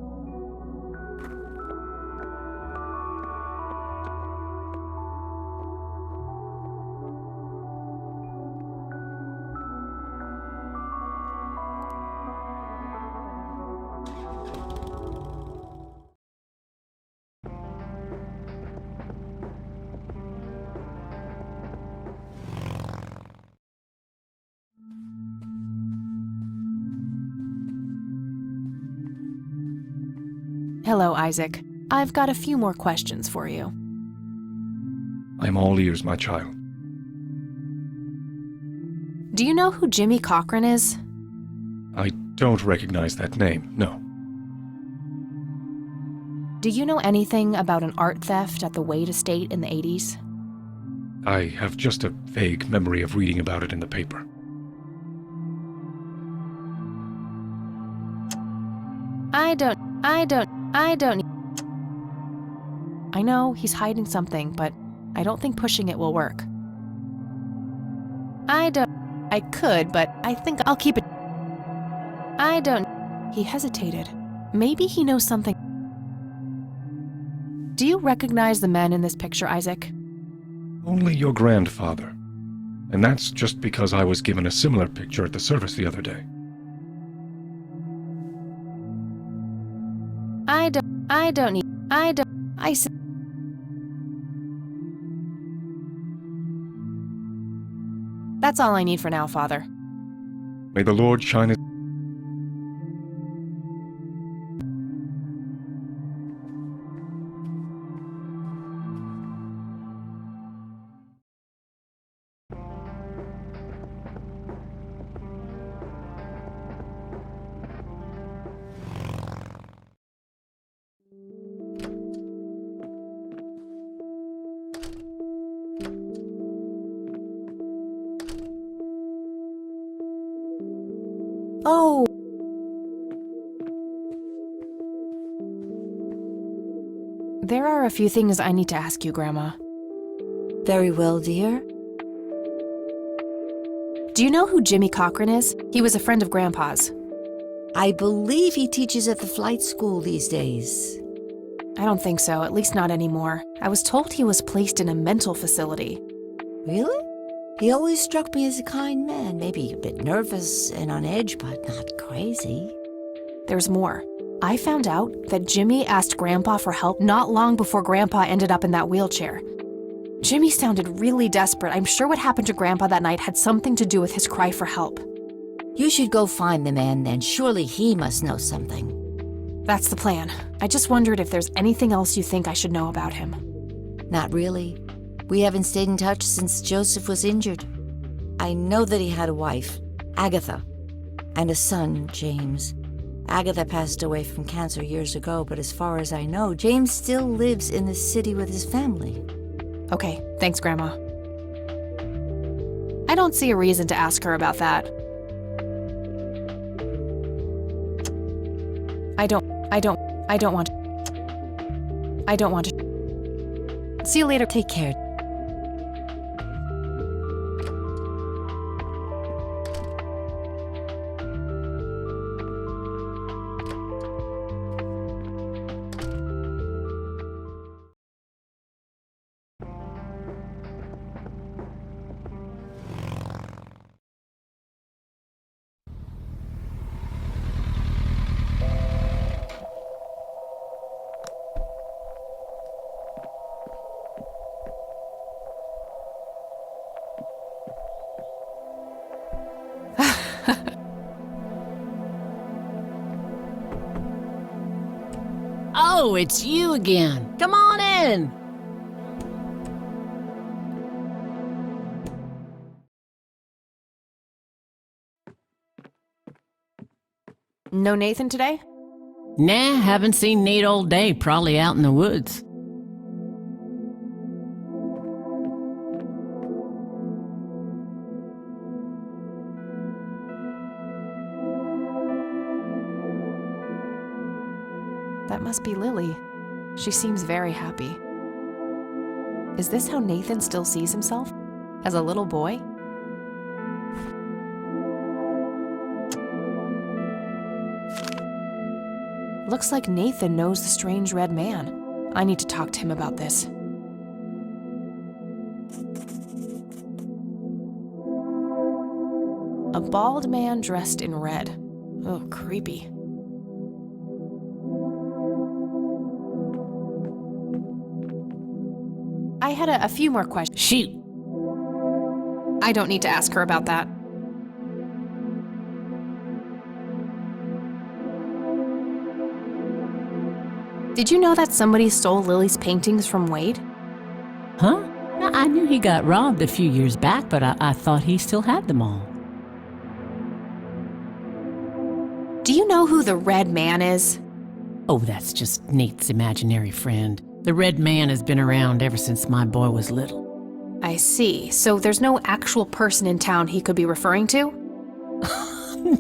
Hello, Isaac. I've got a few more questions for you. I'm all ears, my child. Do you know who Jimmy Cochran is? I don't recognize that name, no. Do you know anything about an art theft at the Wade estate in the 80s? I have just a vague memory of reading about it in the paper. I don't. I know he's hiding something, but I don't think pushing it will work. I could, but I think I'll keep it. He hesitated. Maybe he knows something. Do you recognize the men in this picture, Isaac? Only your grandfather. And that's just because I was given a similar picture at the service the other day. That's all I need for now, Father. May the Lord shine his... Oh, There are a few things I need to ask you, Grandma. very well, dear. Do you know who Jimmy Cochran is? He was a friend of Grandpa's. I believe he teaches at the flight school these days. I don't think so, at least not anymore. I was told he was placed in a mental facility. Really? He always struck me as a kind man, maybe a bit nervous and on edge, but not crazy. There's more. I found out that Jimmy asked Grandpa for help not long before Grandpa ended up in that wheelchair. Jimmy sounded really desperate. I'm sure what happened to Grandpa that night had something to do with his cry for help. You should go find the man then. Surely he must know something. That's the plan. I just wondered if there's anything else you think I should know about him. Not really. We haven't stayed in touch since Joseph was injured. I know that he had a wife, Agatha, and a son, James. Agatha passed away from cancer years ago, but as far as I know, James still lives in the city with his family. Okay, thanks, Grandma. I don't see a reason to ask her about that. I don't want to. See you later. Take care. Oh, it's you again. Come on in. No Nathan today? Nah, haven't seen Nate all day. Probably out in the woods. That must be Lily. She seems very happy. Is this how Nathan still sees himself? As a little boy? Looks like Nathan knows the strange red man. I need to talk to him about this. A bald man dressed in red. Oh, creepy. I had a few more questions. Shoot. I don't need to ask her about that. Did you know that somebody stole Lily's paintings from Wade? Huh? I knew he got robbed a few years back, but I thought he still had them all. Do you know who the Red Man is? Oh, that's just Nate's imaginary friend. The Red Man has been around ever since my boy was little. I see. So there's no actual person in town he could be referring to?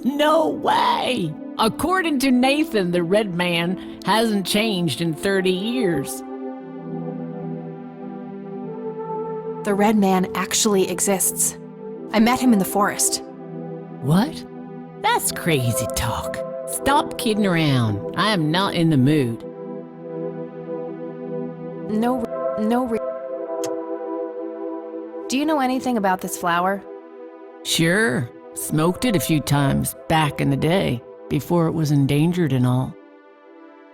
No way! According to Nathan, the Red Man hasn't changed in 30 years. The Red Man actually exists. I met him in the forest. What? That's crazy talk. Stop kidding around. I am not in the mood. Do you know anything about this flower? Sure. Smoked it a few times back in the day, before it was endangered and all.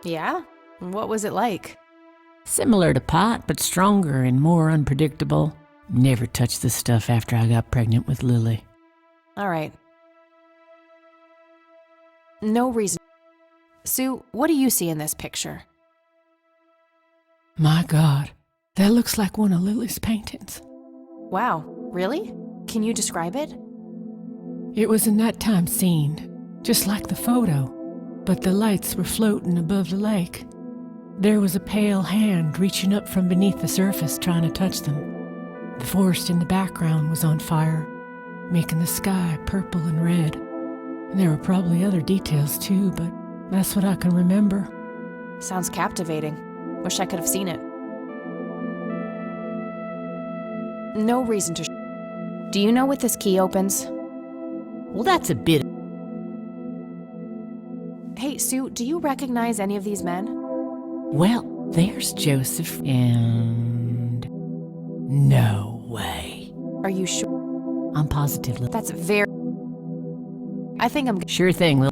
Yeah? What was it like? Similar to pot, but stronger and more unpredictable. Never touched the stuff after I got pregnant with Lily. All right. No reason. Sue, what do you see in this picture? My God, that looks like one of Lily's paintings. Wow, really? Can you describe it? It was a nighttime scene, just like the photo, but the lights were floating above the lake. There was a pale hand reaching up from beneath the surface trying to touch them. The forest in the background was on fire, making the sky purple and red. And there were probably other details too, but that's what I can remember. Sounds captivating. Wish I could have seen it. No reason to. Do you know what this key opens? Well, that's a bit. Hey, Sue, do you recognize any of these men? Well, there's Joseph and... No way. Are you sure? I'm positive. That's very... I think I'm... Sure thing, Lil.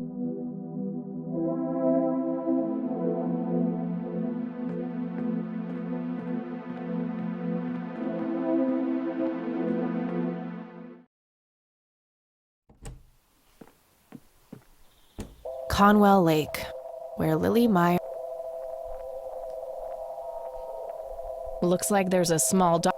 Conwell Lake, where Lily Meyer... Looks like there's a small dock.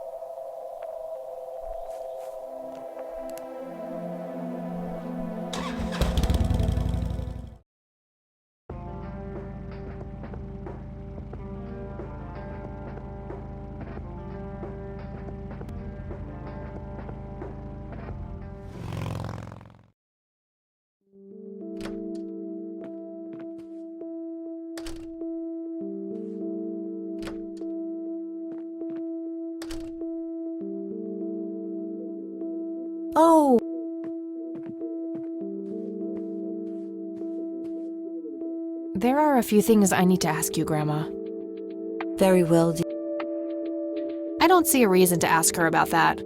Oh! There are a few things I need to ask you, Grandma. Very well, I don't see a reason to ask her about that.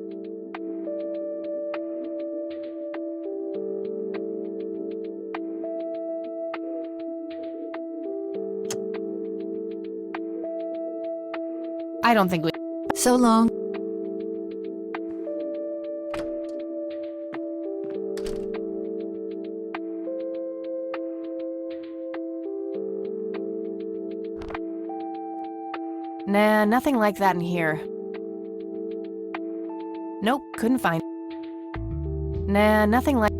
I don't think we... So long. Nah, nothing like that in here. Nope, couldn't find. Nah, nothing like.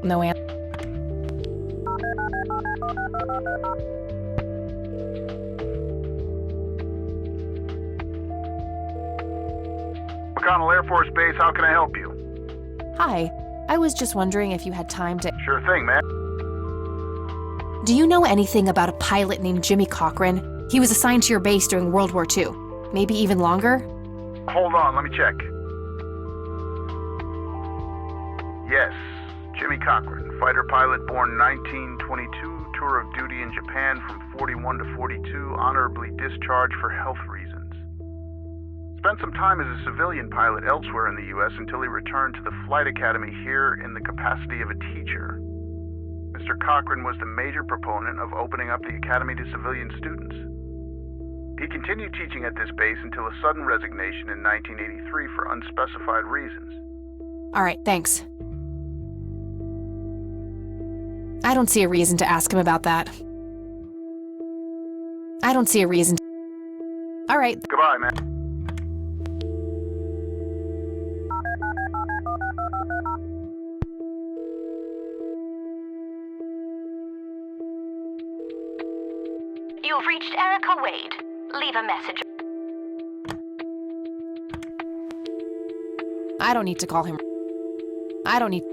No answer. McConnell Air Force Base, how can I help you? Hi, I was just wondering if you had time to... Sure thing, man. Do you know anything about a pilot named Jimmy Cochran? He was assigned to your base during World War II. Maybe even longer? Hold on, let me check. Yes, Jimmy Cochran, fighter pilot born 1922, tour of duty in Japan from 41 to 42, honorably discharged for health reasons. Spent some time as a civilian pilot elsewhere in the U.S. until he returned to the flight academy here in the capacity of a teacher. Mr. Cochran was the major proponent of opening up the academy to civilian students. He continued teaching at this base until a sudden resignation in 1983 for unspecified reasons. All right, thanks. I don't see a reason to ask him about that. I don't see a reason to... All right. Goodbye, man. You've reached Erica Wade. Leave a message. I don't need to call him. I don't need...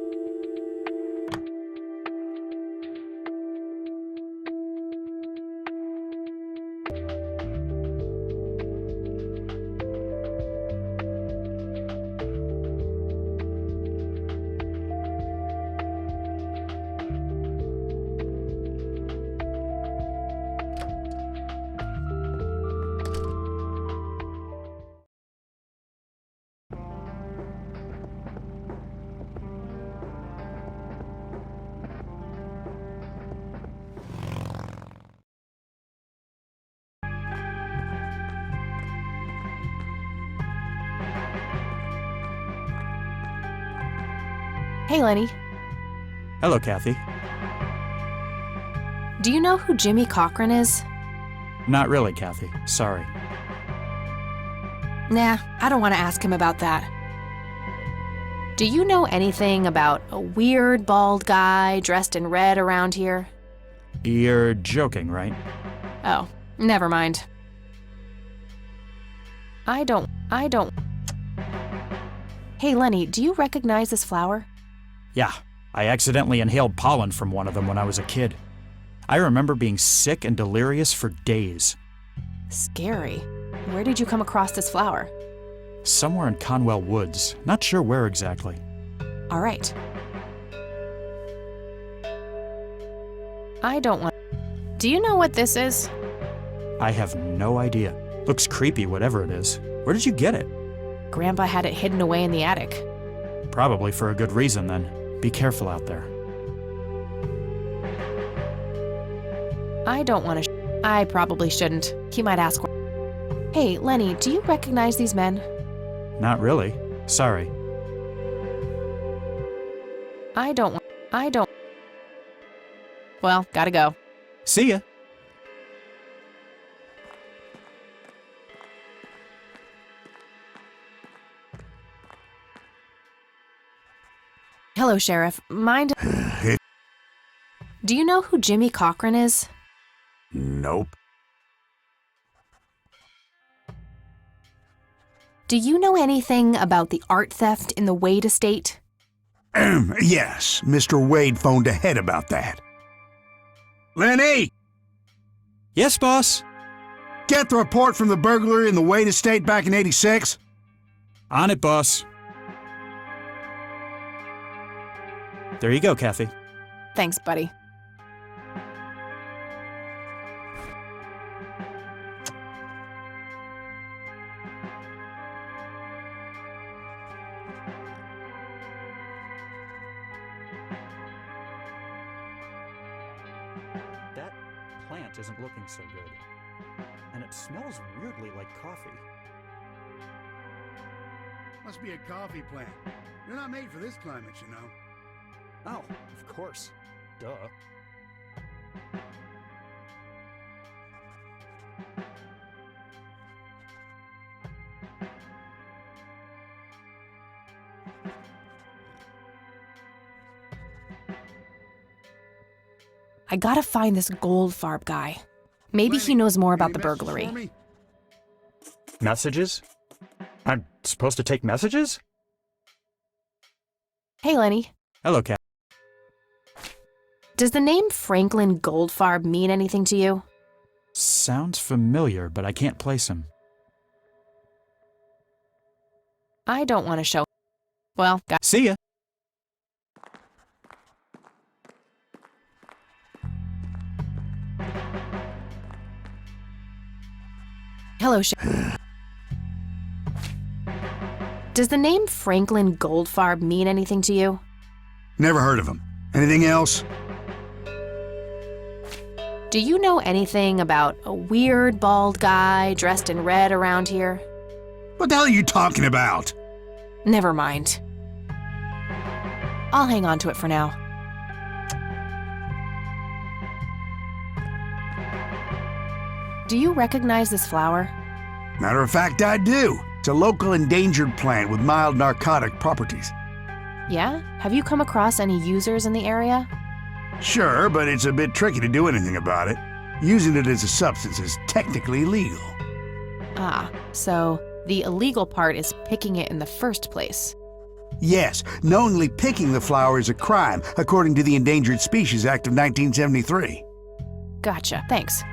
Hey, Lenny. Hello, Kathy. Do you know who Jimmy Cochran is? Not really, Kathy. Sorry. Nah, I don't want to ask him about that. Do you know anything about a weird bald guy dressed in red around here? You're joking, right? Oh, never mind. I don't... Hey, Lenny, do you recognize this flower? Yeah, I accidentally inhaled pollen from one of them when I was a kid. I remember being sick and delirious for days. Scary. Where did you come across this flower? Somewhere in Conwell Woods. Not sure where exactly. All right. I don't want... Do you know what this is? I have no idea. Looks creepy, whatever it is. Where did you get it? Grandpa had it hidden away in the attic. Probably for a good reason, then. Be careful out there. I don't want to... I probably shouldn't. He might ask... Hey, Lenny, do you recognize these men? Not really. Sorry. I don't... Well, gotta go. See ya. Hello, Sheriff. Mind... Do you know who Jimmy Cochran is? Nope. Do you know anything about the art theft in the Wade estate? Yes, Mr. Wade phoned ahead about that. Lenny! Yes, boss? Get the report from the burglary in the Wade estate back in '86? On it, boss. There you go, Kathy. Thanks, buddy. That plant isn't looking so good. And it smells weirdly like coffee. Must be a coffee plant. You're not made for this climate, you know. Oh, of course. Duh. I gotta find this Goldfarb guy. Maybe he knows more about the burglary. Messages? I'm supposed to take messages? Hey, Lenny. Hello, Cap. Does the name Franklin Goldfarb mean anything to you? Sounds familiar, but I can't place him. I don't want to show. Well, See ya. hello, Does the name Franklin Goldfarb mean anything to you? Never heard of him. Anything else? Do you know anything about a weird bald guy dressed in red around here? What the hell are you talking about? Never mind. I'll hang on to it for now. Do you recognize this flower? Matter of fact, I do. It's a local endangered plant with mild narcotic properties. Yeah? Have you come across any users in the area? Sure, but it's a bit tricky to do anything about it. Using it as a substance is technically illegal. Ah, so the illegal part is picking it in the first place. Yes, knowingly picking the flower is a crime, according to the Endangered Species Act of 1973. Gotcha, thanks.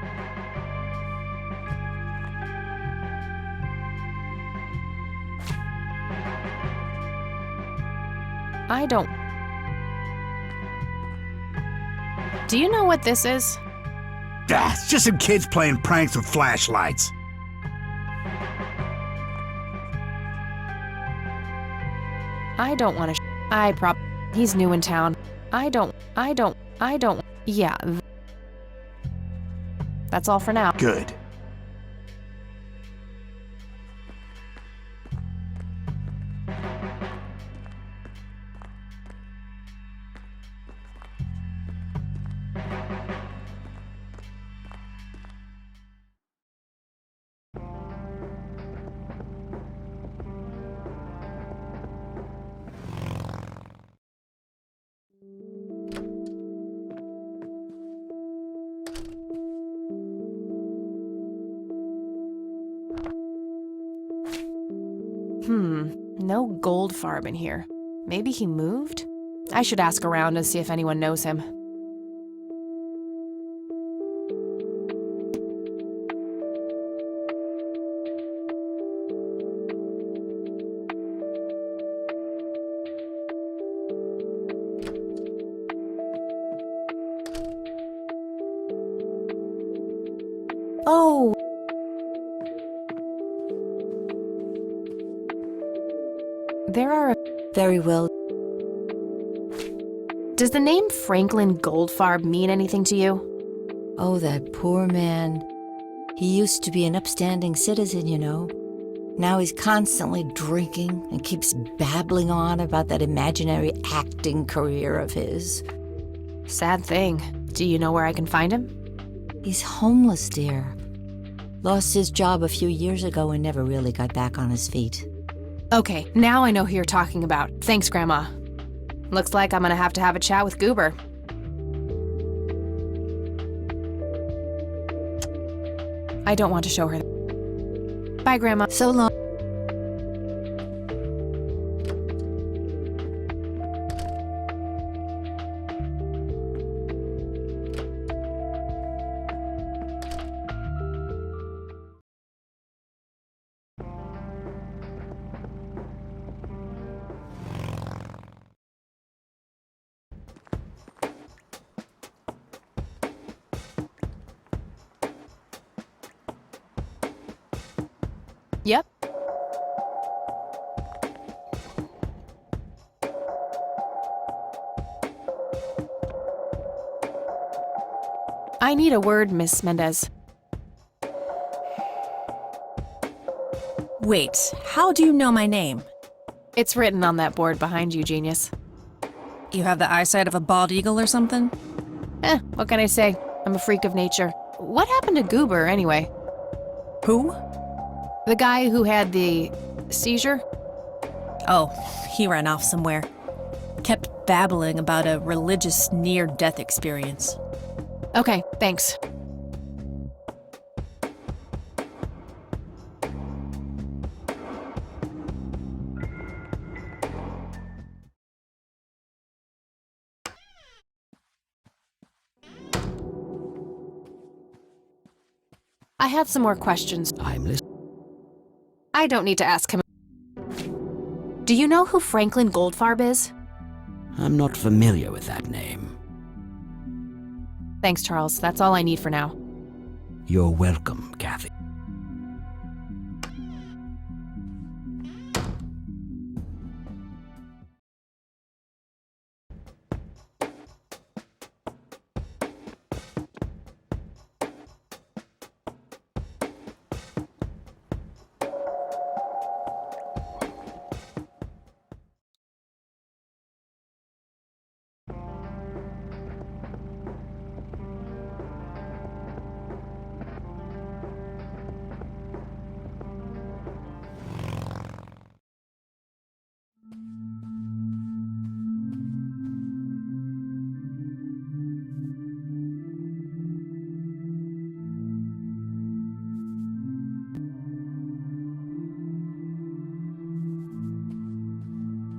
I don't... Do you know what this is? Ah, it's just some kids playing pranks with flashlights. I don't want to he's new in town. Yeah. That's all for now. Good. No Goldfarb in here. Maybe he moved? I should ask around and see if anyone knows him. Oh! There are... Very well. Does the name Franklin Goldfarb mean anything to you? Oh, that poor man. He used to be an upstanding citizen, you know. Now he's constantly drinking and keeps babbling on about that imaginary acting career of his. Sad thing. Do you know where I can find him? He's homeless, dear. Lost his job a few years ago and never really got back on his feet. Okay, now I know who you're talking about. Thanks, Grandma. Looks like I'm gonna have to have a chat with Goober. I don't want to show her that. Bye, Grandma. So long. Yep. I need a word, Miss Mendez. Wait, how do you know my name? It's written on that board behind you, genius. You have the eyesight of a bald eagle or something? What can I say? I'm a freak of nature. What happened to Goober, anyway? Who? The guy who had the seizure? Oh, he ran off somewhere. Kept babbling about a religious near-death experience. Okay, thanks. I had some more questions. I'm listening. I don't need to ask him. Do you know who Franklin Goldfarb is? I'm not familiar with that name. Thanks, Charles. That's all I need for now. You're welcome, Kathy.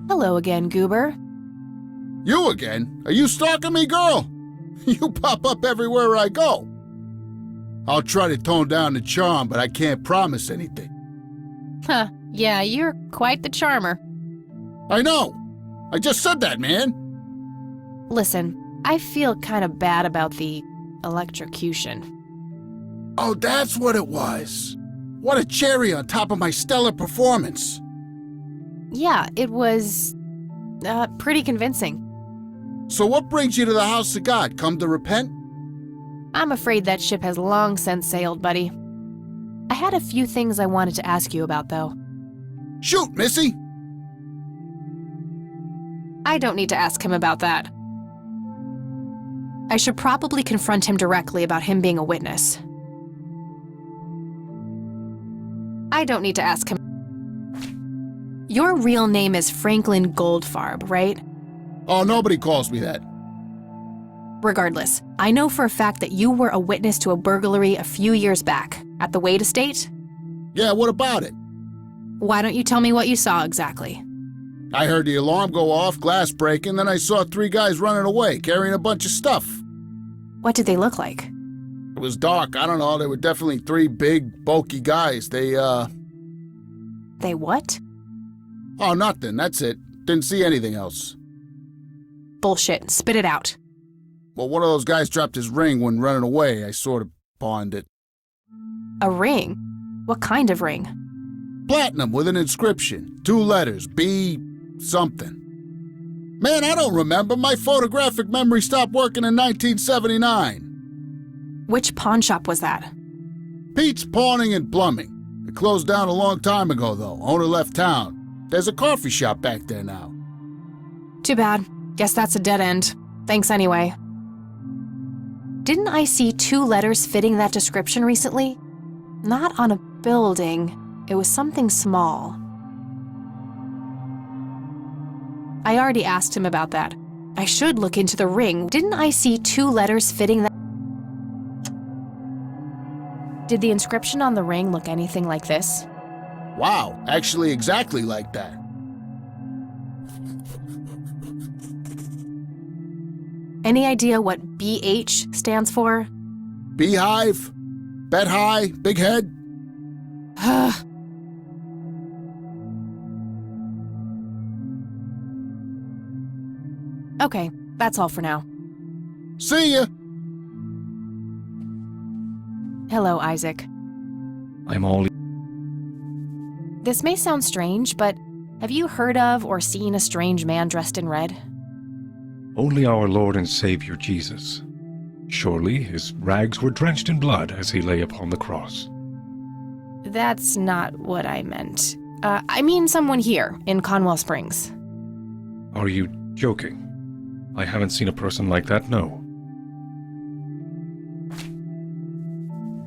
Hello again, Goober. You again? Are you stalking me, girl? You pop up everywhere I go. I'll try to tone down the charm, but I can't promise anything. Huh, yeah, you're quite the charmer. I know. I just said that, man. Listen, I feel kind of bad about the electrocution. Oh, that's what it was. What a cherry on top of my stellar performance. Yeah, it was pretty convincing. So what brings you to the house of God? Come to repent? I'm afraid that ship has long since sailed, buddy. I had a few things I wanted to ask you about, though. Shoot, Missy! I don't need to ask him about that. I should probably confront him directly about him being a witness. I don't need to ask him. Your real name is Franklin Goldfarb, right? Oh, nobody calls me that. Regardless, I know for a fact that you were a witness to a burglary a few years back at the Wade estate. Yeah, what about it? Why don't you tell me what you saw exactly? I heard the alarm go off, glass breaking, then I saw 3 guys running away, carrying a bunch of stuff. What did they look like? It was dark, I don't know, they were definitely 3 big, bulky guys. They what? Oh, nothing, that's it. Didn't see anything else. Bullshit, spit it out. Well, one of those guys dropped his ring when running away. I sort of pawned it. A ring? What kind of ring? Platinum with an inscription. 2 letters, B something. Man, I don't remember. My photographic memory stopped working in 1979. Which pawn shop was that? Pete's Pawning and Plumbing. It closed down a long time ago, though. Owner left town. There's a coffee shop back there now. Too bad. Guess that's a dead end. Thanks anyway. Didn't I see 2 letters fitting that description recently? Not on a building. It was something small. I already asked him about that. I should look into the ring. Didn't I see 2 letters fitting that? Did the inscription on the ring look anything like this? Wow, actually exactly like that. Any idea what BH stands for? Beehive? Bet high? Big head? Okay, that's all for now. See ya! Hello, Isaac. I'm all... This may sound strange, but have you heard of or seen a strange man dressed in red? Only our Lord and Savior Jesus. Surely his rags were drenched in blood as he lay upon the cross. That's not what I meant. I mean someone here, in Conwell Springs. Are you joking? I haven't seen a person like that, no.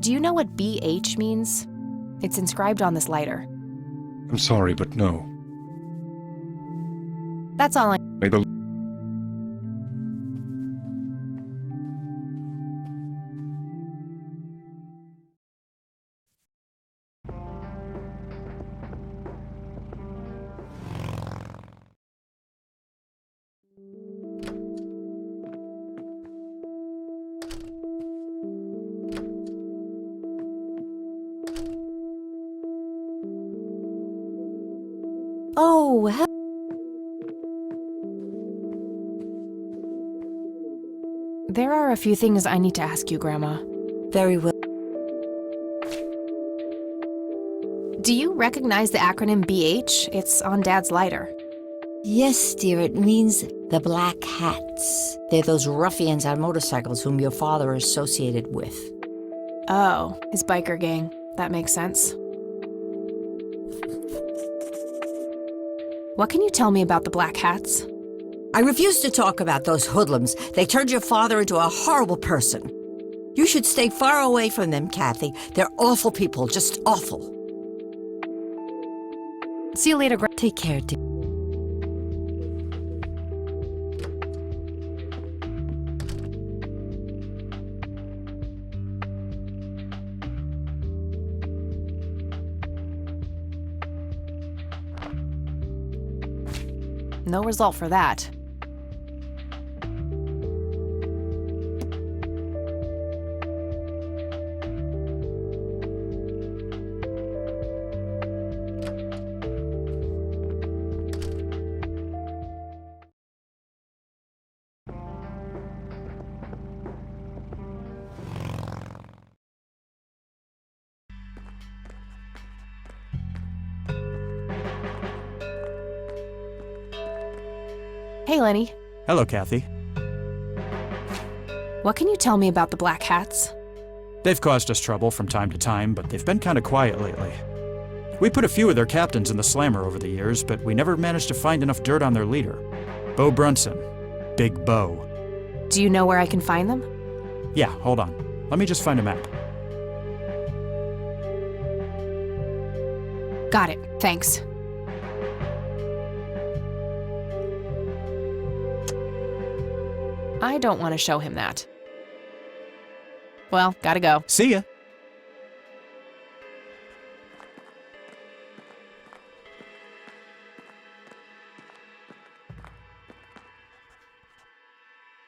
Do you know what BH means? It's inscribed on this lighter. I'm sorry, but no. That's all I... May the... Oh, There are a few things I need to ask you, Grandma. very well. Do you recognize the acronym BH? It's on Dad's lighter. Yes, dear, it means the Black Hats. They're those ruffians on motorcycles whom your father associated with. Oh, his biker gang. That makes sense. What can you tell me about the Black Hats? I refuse to talk about those hoodlums. They turned your father into a horrible person. You should stay far away from them, Kathy. They're awful people, just awful. See you later, Take care, dear. No result for that. Hey, Lenny. Hello, Kathy. What can you tell me about the Black Hats? They've caused us trouble from time to time, but they've been kind of quiet lately. We put a few of their captains in the slammer over the years, but we never managed to find enough dirt on their leader. Bo Brunson. Big Bo. Do you know where I can find them? Yeah, hold on. Let me just find a map. Got it. Thanks. I don't want to show him that. Well, gotta go. See ya.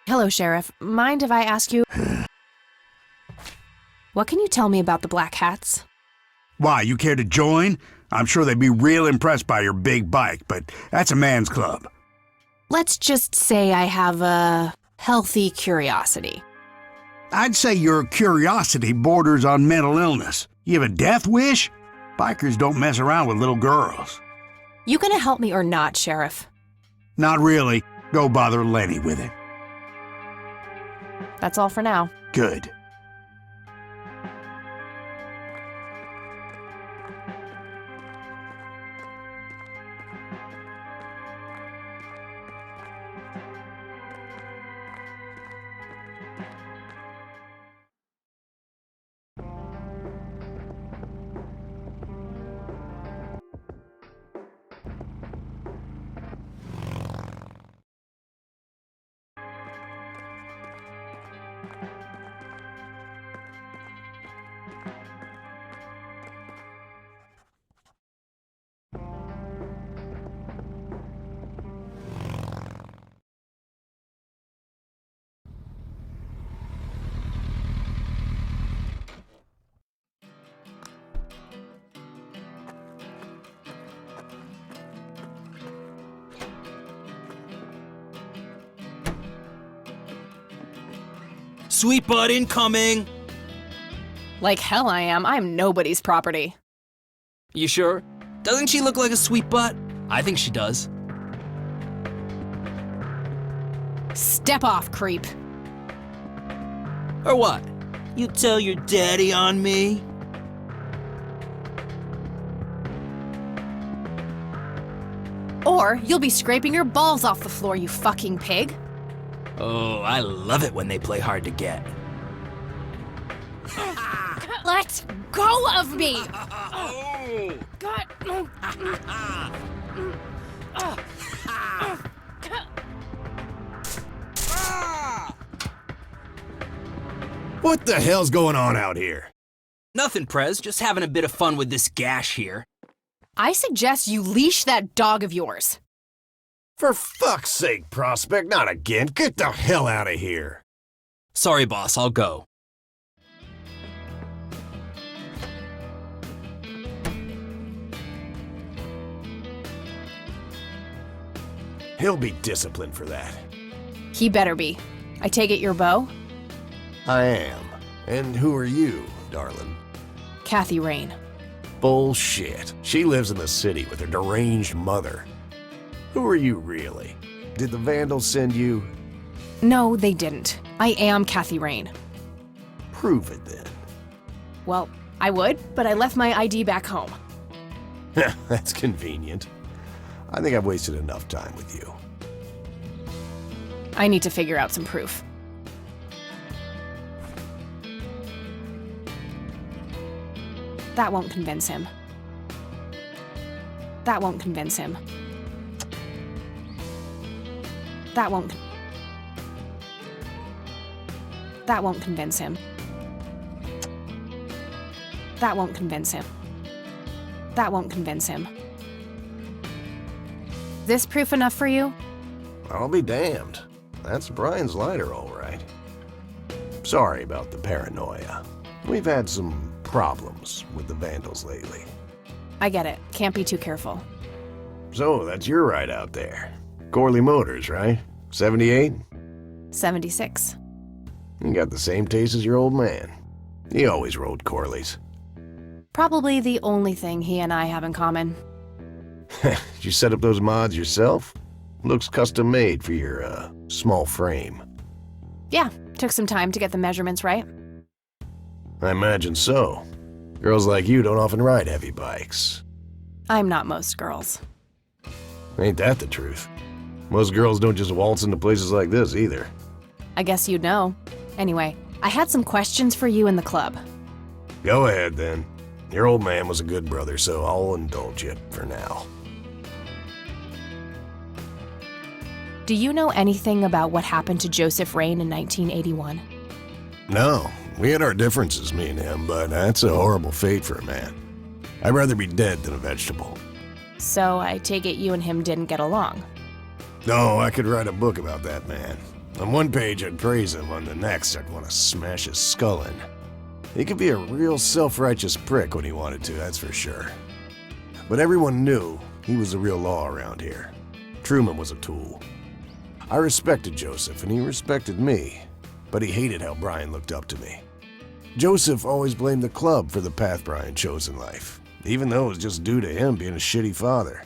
Hello, Sheriff. Mind if I ask you... What can you tell me about the Black Hats? Why, you care to join? I'm sure they'd be real impressed by your big bike, but that's a man's club. Let's just say I have a healthy curiosity. I'd say your curiosity borders on mental illness. You have a death wish? Bikers don't mess around with little girls. You gonna help me or not, Sheriff? Not really. Go bother Lenny with it. That's all for now. Good. Sweet butt incoming! Like hell I am. I'm nobody's property. You sure? Doesn't she look like a sweet butt? I think she does. Step off, creep. Or what? You tell your daddy on me? Or you'll be scraping your balls off the floor, you fucking pig. Oh, I love it when they play hard to get. Let go of me! God. What the hell's going on out here? Nothing, Prez. Just having a bit of fun with this gash here. I suggest you leash that dog of yours. For fuck's sake, Prospect, not again. Get the hell out of here. Sorry, boss, I'll go. He'll be disciplined for that. He better be. I take it you're Bo? I am. And who are you, darling? Kathy Rain. Bullshit. She lives in the city with her deranged mother. Who are you really? Did the Vandals send you? No, they didn't. I am Kathy Rain. Prove it then. Well, I would, but I left my ID back home. That's convenient. I think I've wasted enough time with you. I need to figure out some proof. That won't convince him. That won't convince him. That won't convince him. That won't convince him. That won't convince him. This proof enough for you? I'll be damned. That's Brian's lighter, all right. Sorry about the paranoia. We've had some problems with the Vandals lately. I get it. Can't be too careful. So, that's your ride out there. Corley Motors, right? 78? 76. You got the same taste as your old man. He always rode Corleys. Probably the only thing he and I have in common. Did you set up those mods yourself? Looks custom made for your, small frame. Yeah, took some time to get the measurements right. I imagine so. Girls like you don't often ride heavy bikes. I'm not most girls. Ain't that the truth? Most girls don't just waltz into places like this either. I guess you'd know. Anyway, I had some questions for you in the club. Go ahead, then. Your old man was a good brother, so I'll indulge you for now. Do you know anything about what happened to Joseph Rain in 1981? No, we had our differences, me and him, but that's a horrible fate for a man. I'd rather be dead than a vegetable. So I take it you and him didn't get along. No, I could write a book about that man. On one page I'd praise him, on the next I'd want to smash his skull in. He could be a real self-righteous prick when he wanted to, that's for sure. But everyone knew he was the real law around here. Truman was a tool. I respected Joseph, and he respected me, but he hated how Brian looked up to me. Joseph always blamed the club for the path Brian chose in life, even though it was just due to him being a shitty father.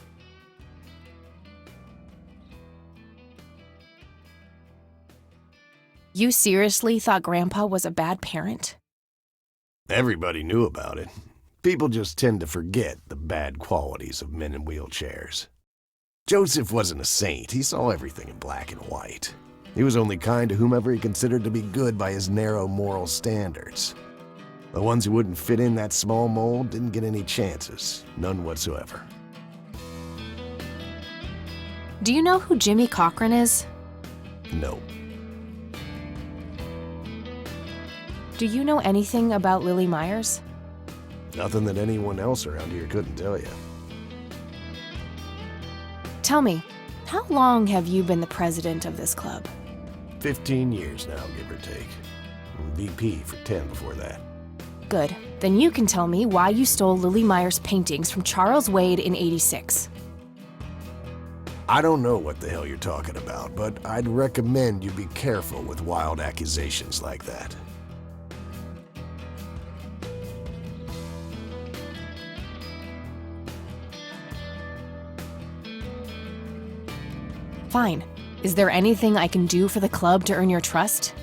You seriously thought Grandpa was a bad parent? Everybody knew about it. People just tend to forget the bad qualities of men in wheelchairs. Joseph wasn't a saint. He saw everything in black and white. He was only kind to whomever he considered to be good by his narrow moral standards. The ones who wouldn't fit in that small mold didn't get any chances, none whatsoever. Do you know who Jimmy Cochran is? No. Do you know anything about Lily Myers? Nothing that anyone else around here couldn't tell you. Tell me, how long have you been the president of this club? 15 years now, give or take. VP for 10 before that. Good. Then you can tell me why you stole Lily Myers' paintings from Charles Wade in '86. I don't know what the hell you're talking about, but I'd recommend you be careful with wild accusations like that. Fine. Is there anything I can do for the club to earn your trust?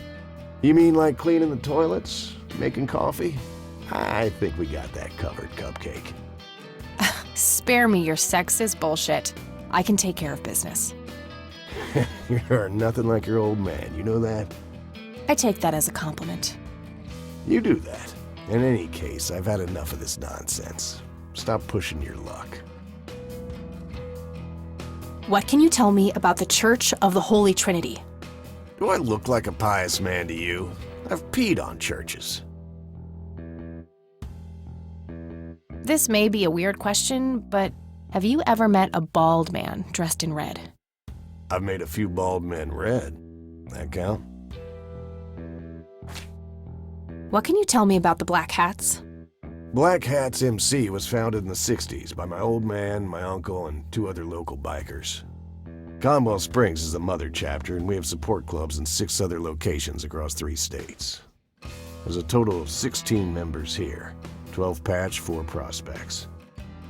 You mean like cleaning the toilets? Making coffee? I think we got that covered, Cupcake. Spare me your sexist bullshit. I can take care of business. You're nothing like your old man, you know that? I take that as a compliment. You do that. In any case, I've had enough of this nonsense. Stop pushing your luck. What can you tell me about the Church of the Holy Trinity? Do I look like a pious man to you? I've peed on churches. This may be a weird question, but have you ever met a bald man dressed in red? I've made a few bald men red. That count? What can you tell me about the Black Hats? Black Hats MC was founded in the 60s by my old man, my uncle, and 2 other local bikers. Conwell Springs is the mother chapter, and we have support clubs in 6 other locations across 3 states. There's a total of 16 members here, 12 patch, 4 prospects.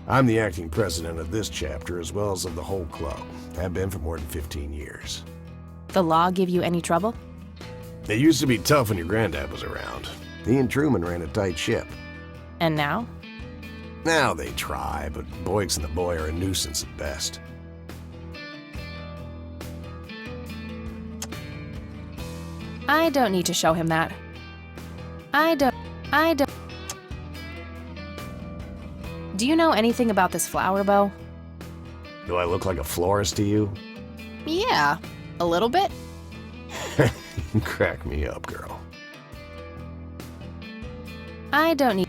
I'm the acting president of this chapter as well as of the whole club. Have been for more than 15 years. The law give you any trouble? It used to be tough when your granddad was around. He and Truman ran a tight ship. And now? Now they try, but Boyks and the boy are a nuisance at best. I don't need to show him that. I don't. Do you know anything about this flower, Bo? Do I look like a florist to you? Yeah, a little bit. You crack me up, girl. I don't need.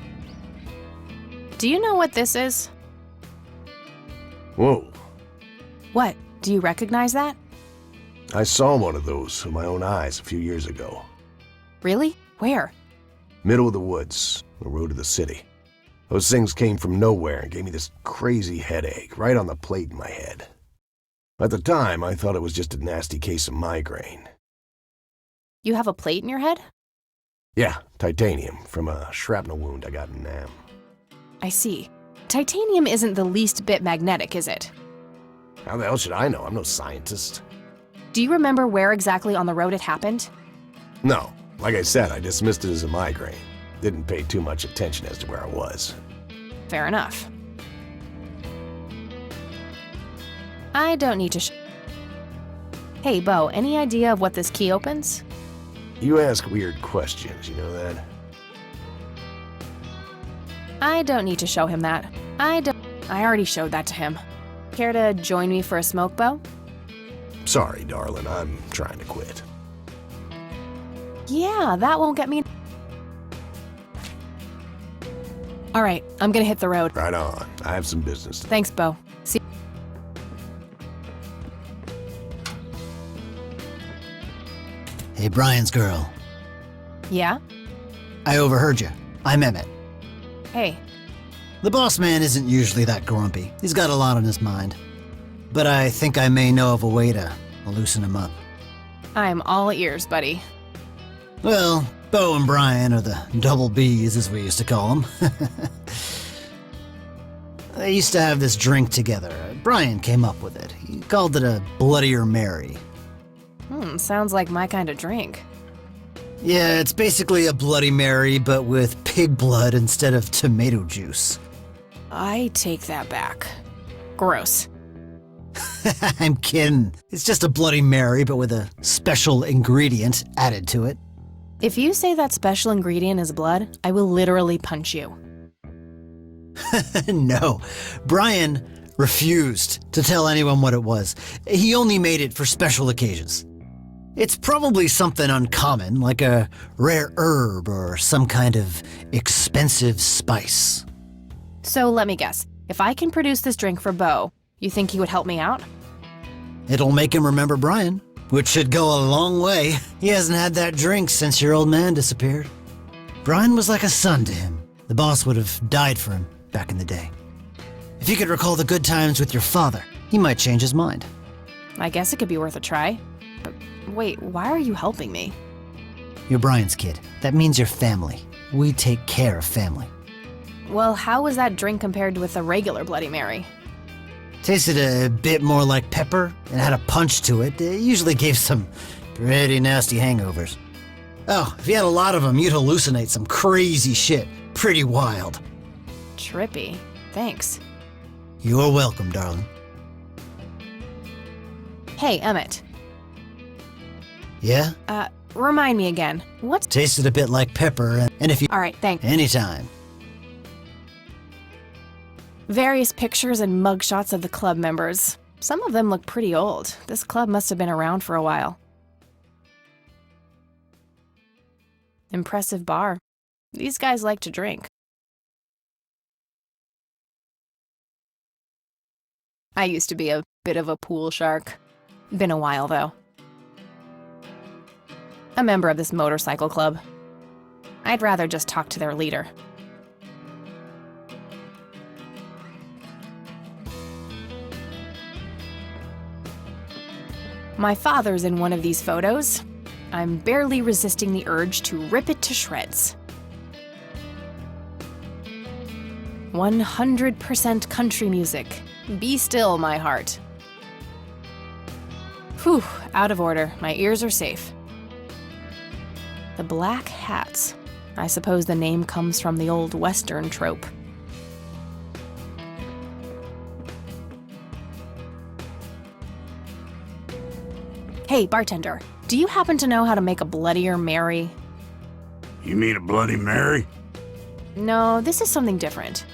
Do you know what this is? Whoa. What? Do you recognize that? I saw one of those with my own eyes a few years ago. Really? Where? Middle of the woods, the road to the city. Those things came from nowhere and gave me this crazy headache right on the plate in my head. At the time, I thought it was just a nasty case of migraine. You have a plate in your head? Yeah, titanium from a shrapnel wound I got in Nam. I see. Titanium isn't the least bit magnetic, is it? How the hell should I know? I'm no scientist. Do you remember where exactly on the road it happened? No. Like I said, I dismissed it as a migraine. Didn't pay too much attention as to where I was. Fair enough. I don't need to Hey, Bo, any idea of what this key opens? You ask weird questions, you know that? I don't need to show him that. I already showed that to him. Care to join me for a smoke, Bo? Sorry, darling, I'm trying to quit. Yeah, that won't get me. All right, I'm gonna hit the road. Right on. I have some business. Thanks, Bo. See. Hey, Brian's girl. Yeah? I overheard you. I'm Emmett. Hey. The boss man isn't usually that grumpy. He's got a lot on his mind. But I think I may know of a way to loosen him up. I'm all ears, buddy. Well, Bo and Brian are the double Bs, as we used to call them. They used to have this drink together. Brian came up with it. He called it a Bloodier Mary. Sounds like my kind of drink. Yeah, it's basically a Bloody Mary, but with pig blood instead of tomato juice. I take that back. Gross. I'm kidding. It's just a Bloody Mary, but with a special ingredient added to it. If you say that special ingredient is blood, I will literally punch you. No, Brian refused to tell anyone what it was. He only made it for special occasions. It's probably something uncommon, like a rare herb or some kind of expensive spice. So let me guess. If I can produce this drink for Bo, you think he would help me out? It'll make him remember Brian, which should go a long way. He hasn't had that drink since your old man disappeared. Brian was like a son to him. The boss would have died for him back in the day. If you could recall the good times with your father, he might change his mind. I guess it could be worth a try. But wait, why are you helping me? You're Brian's kid. That means you're family. We take care of family. Well, how was that drink compared with a regular Bloody Mary? Tasted a bit more like pepper and had a punch to it. It usually gave some pretty nasty hangovers. Oh, if you had a lot of them, you'd hallucinate some crazy shit. Pretty wild. Trippy. Thanks. You're welcome, darling. Hey, Emmett. Yeah? Remind me again. What's... Tasted a bit like pepper, and if you... All right, thanks. Anytime. Various pictures and mugshots of the club members. Some of them look pretty old. This club must have been around for a while. Impressive bar. These guys like to drink. I used to be a bit of a pool shark. Been a while, though. A member of this motorcycle club. I'd rather just talk to their leader. My father's in one of these photos. I'm barely resisting the urge to rip it to shreds. 100% country music. Be still, my heart. Whew, out of order. My ears are safe. The Black Hats. I suppose the name comes from the old Western trope. Hey, bartender, do you happen to know how to make a Bloodier Mary? You mean a Bloody Mary? No, this is something different.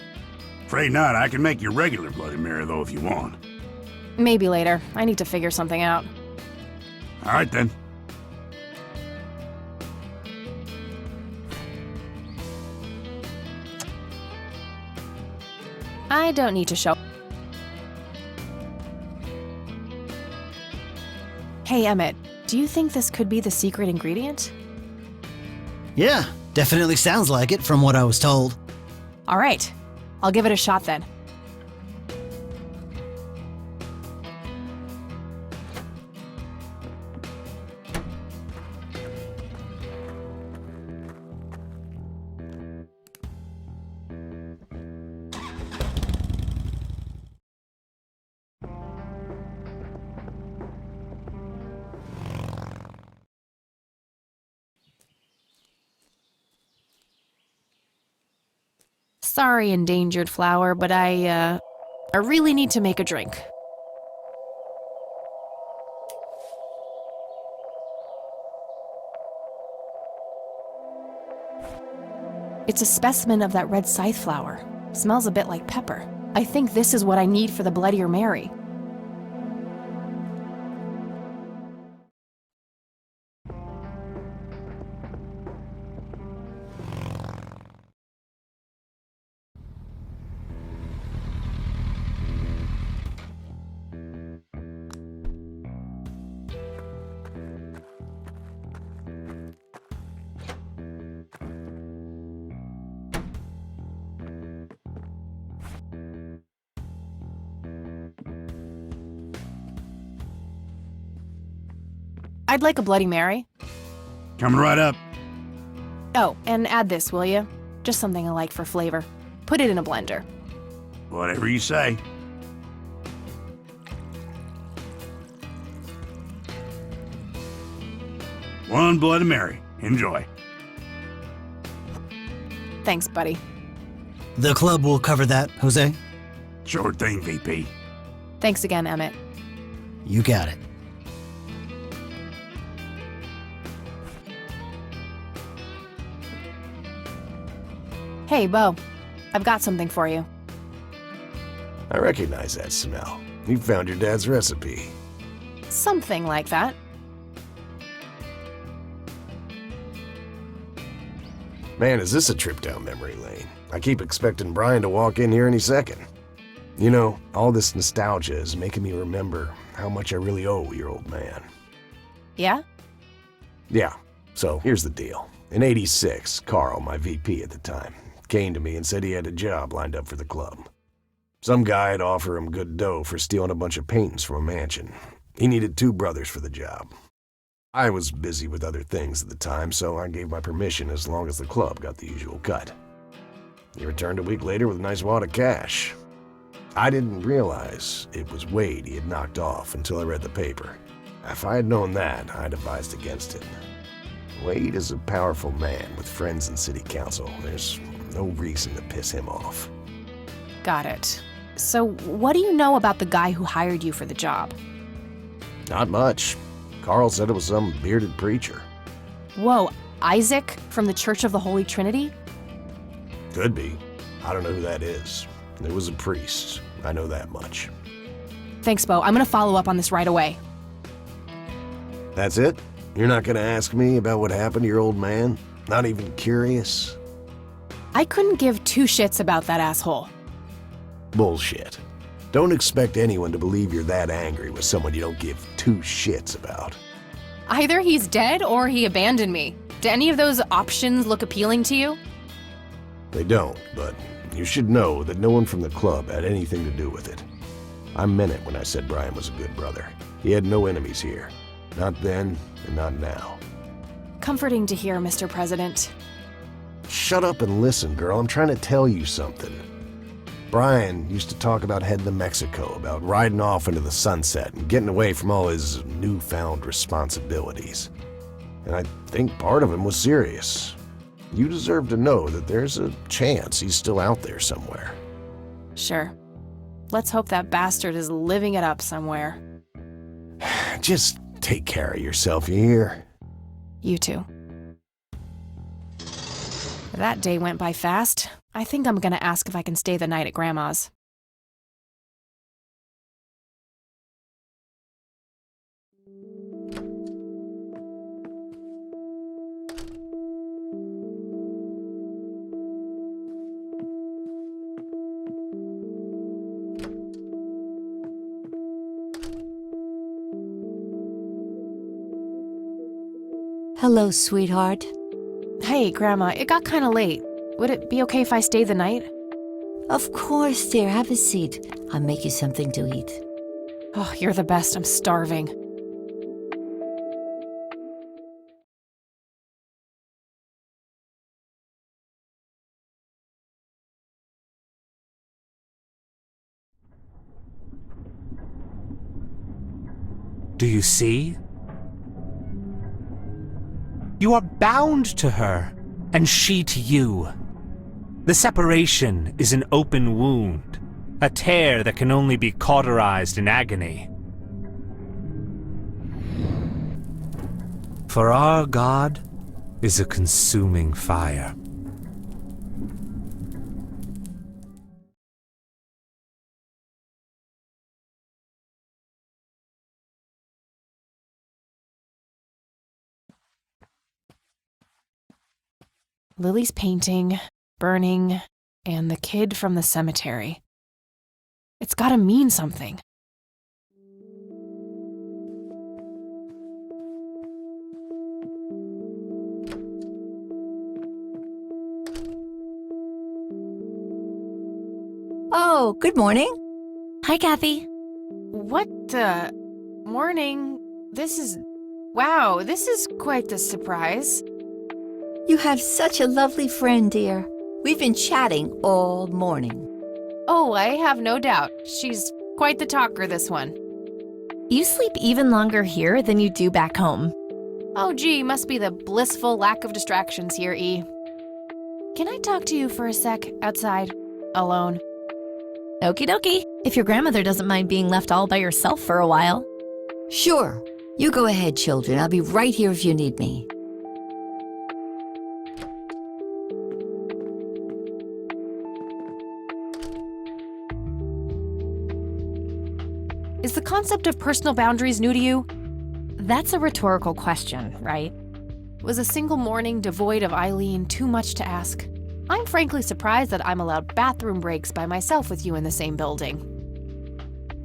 Afraid not. I can make you a regular Bloody Mary, though, if you want. Maybe later. I need to figure something out. All right, then. I don't need to show. Hey, Emmett, do you think this could be the secret ingredient? Yeah, definitely sounds like it from what I was told. All right, I'll give it a shot then. Sorry, endangered flower, but I really need to make a drink. It's a specimen of that red scythe flower. Smells a bit like pepper. I think this is what I need for the Bloodier Mary. I'd like a Bloody Mary. Coming right up. Oh, and add this, will you? Just something I like for flavor. Put it in a blender. Whatever you say. One Bloody Mary. Enjoy. Thanks, buddy. The club will cover that, Jose? Sure thing, VP. Thanks again, Emmett. You got it. Hey, Bo. I've got something for you. I recognize that smell. You found your dad's recipe. Something like that. Man, is this a trip down memory lane. I keep expecting Brian to walk in here any second. You know, all this nostalgia is making me remember how much I really owe your old man. Yeah? Yeah, so here's the deal. In '86, Carl, my VP at the time, came to me and said he had a job lined up for the club. Some guy had offered him good dough for stealing a bunch of paintings from a mansion. He needed 2 brothers for the job. I was busy with other things at the time, so I gave my permission as long as the club got the usual cut. He returned a week later with a nice wad of cash. I didn't realize it was Wade he had knocked off until I read the paper. If I had known that, I'd advised against it. Wade is a powerful man with friends in city council. There's no reason to piss him off. Got it. So, what do you know about the guy who hired you for the job? Not much. Carl said it was some bearded preacher. Whoa, Isaac from the Church of the Holy Trinity? Could be. I don't know who that is. It was a priest. I know that much. Thanks, Bo. I'm gonna follow up on this right away. That's it? You're not gonna ask me about what happened to your old man? Not even curious? I couldn't give 2 shits about that asshole. Bullshit. Don't expect anyone to believe you're that angry with someone you don't give 2 shits about. Either he's dead or he abandoned me. Do any of those options look appealing to you? They don't, but you should know that no one from the club had anything to do with it. I meant it when I said Brian was a good brother. He had no enemies here. Not then, and not now. Comforting to hear, Mr. President. Shut up and listen, girl. I'm trying to tell you something. Brian used to talk about heading to Mexico, about riding off into the sunset and getting away from all his newfound responsibilities. And I think part of him was serious. You deserve to know that there's a chance he's still out there somewhere. Sure. Let's hope that bastard is living it up somewhere. Just take care of yourself, you hear? You too. That day went by fast. I think I'm gonna ask if I can stay the night at Grandma's. Hello, sweetheart. Hey, Grandma, it got kinda late. Would it be okay if I stayed the night? Of course, dear. Have a seat. I'll make you something to eat. Oh, you're the best. I'm starving. Do you see? You are bound to her, and she to you. The separation is an open wound, a tear that can only be cauterized in agony. For our God is a consuming fire. Lily's painting, burning, and the kid from the cemetery. It's gotta mean something. Oh, good morning. Hi, Kathy. What the... Morning. Wow, this is quite the surprise. You have such a lovely friend, dear. We've been chatting all morning. Oh, I have no doubt. She's quite the talker, this one. You sleep even longer here than you do back home. Oh, gee, must be the blissful lack of distractions here, E. Can I talk to you for a sec, outside, alone? Okie dokie, if your grandmother doesn't mind being left all by yourself for a while. Sure. You go ahead, children. I'll be right here if you need me. Is the concept of personal boundaries new to you? That's a rhetorical question, right? Was a single morning devoid of Eileen too much to ask? I'm frankly surprised that I'm allowed bathroom breaks by myself with you in the same building.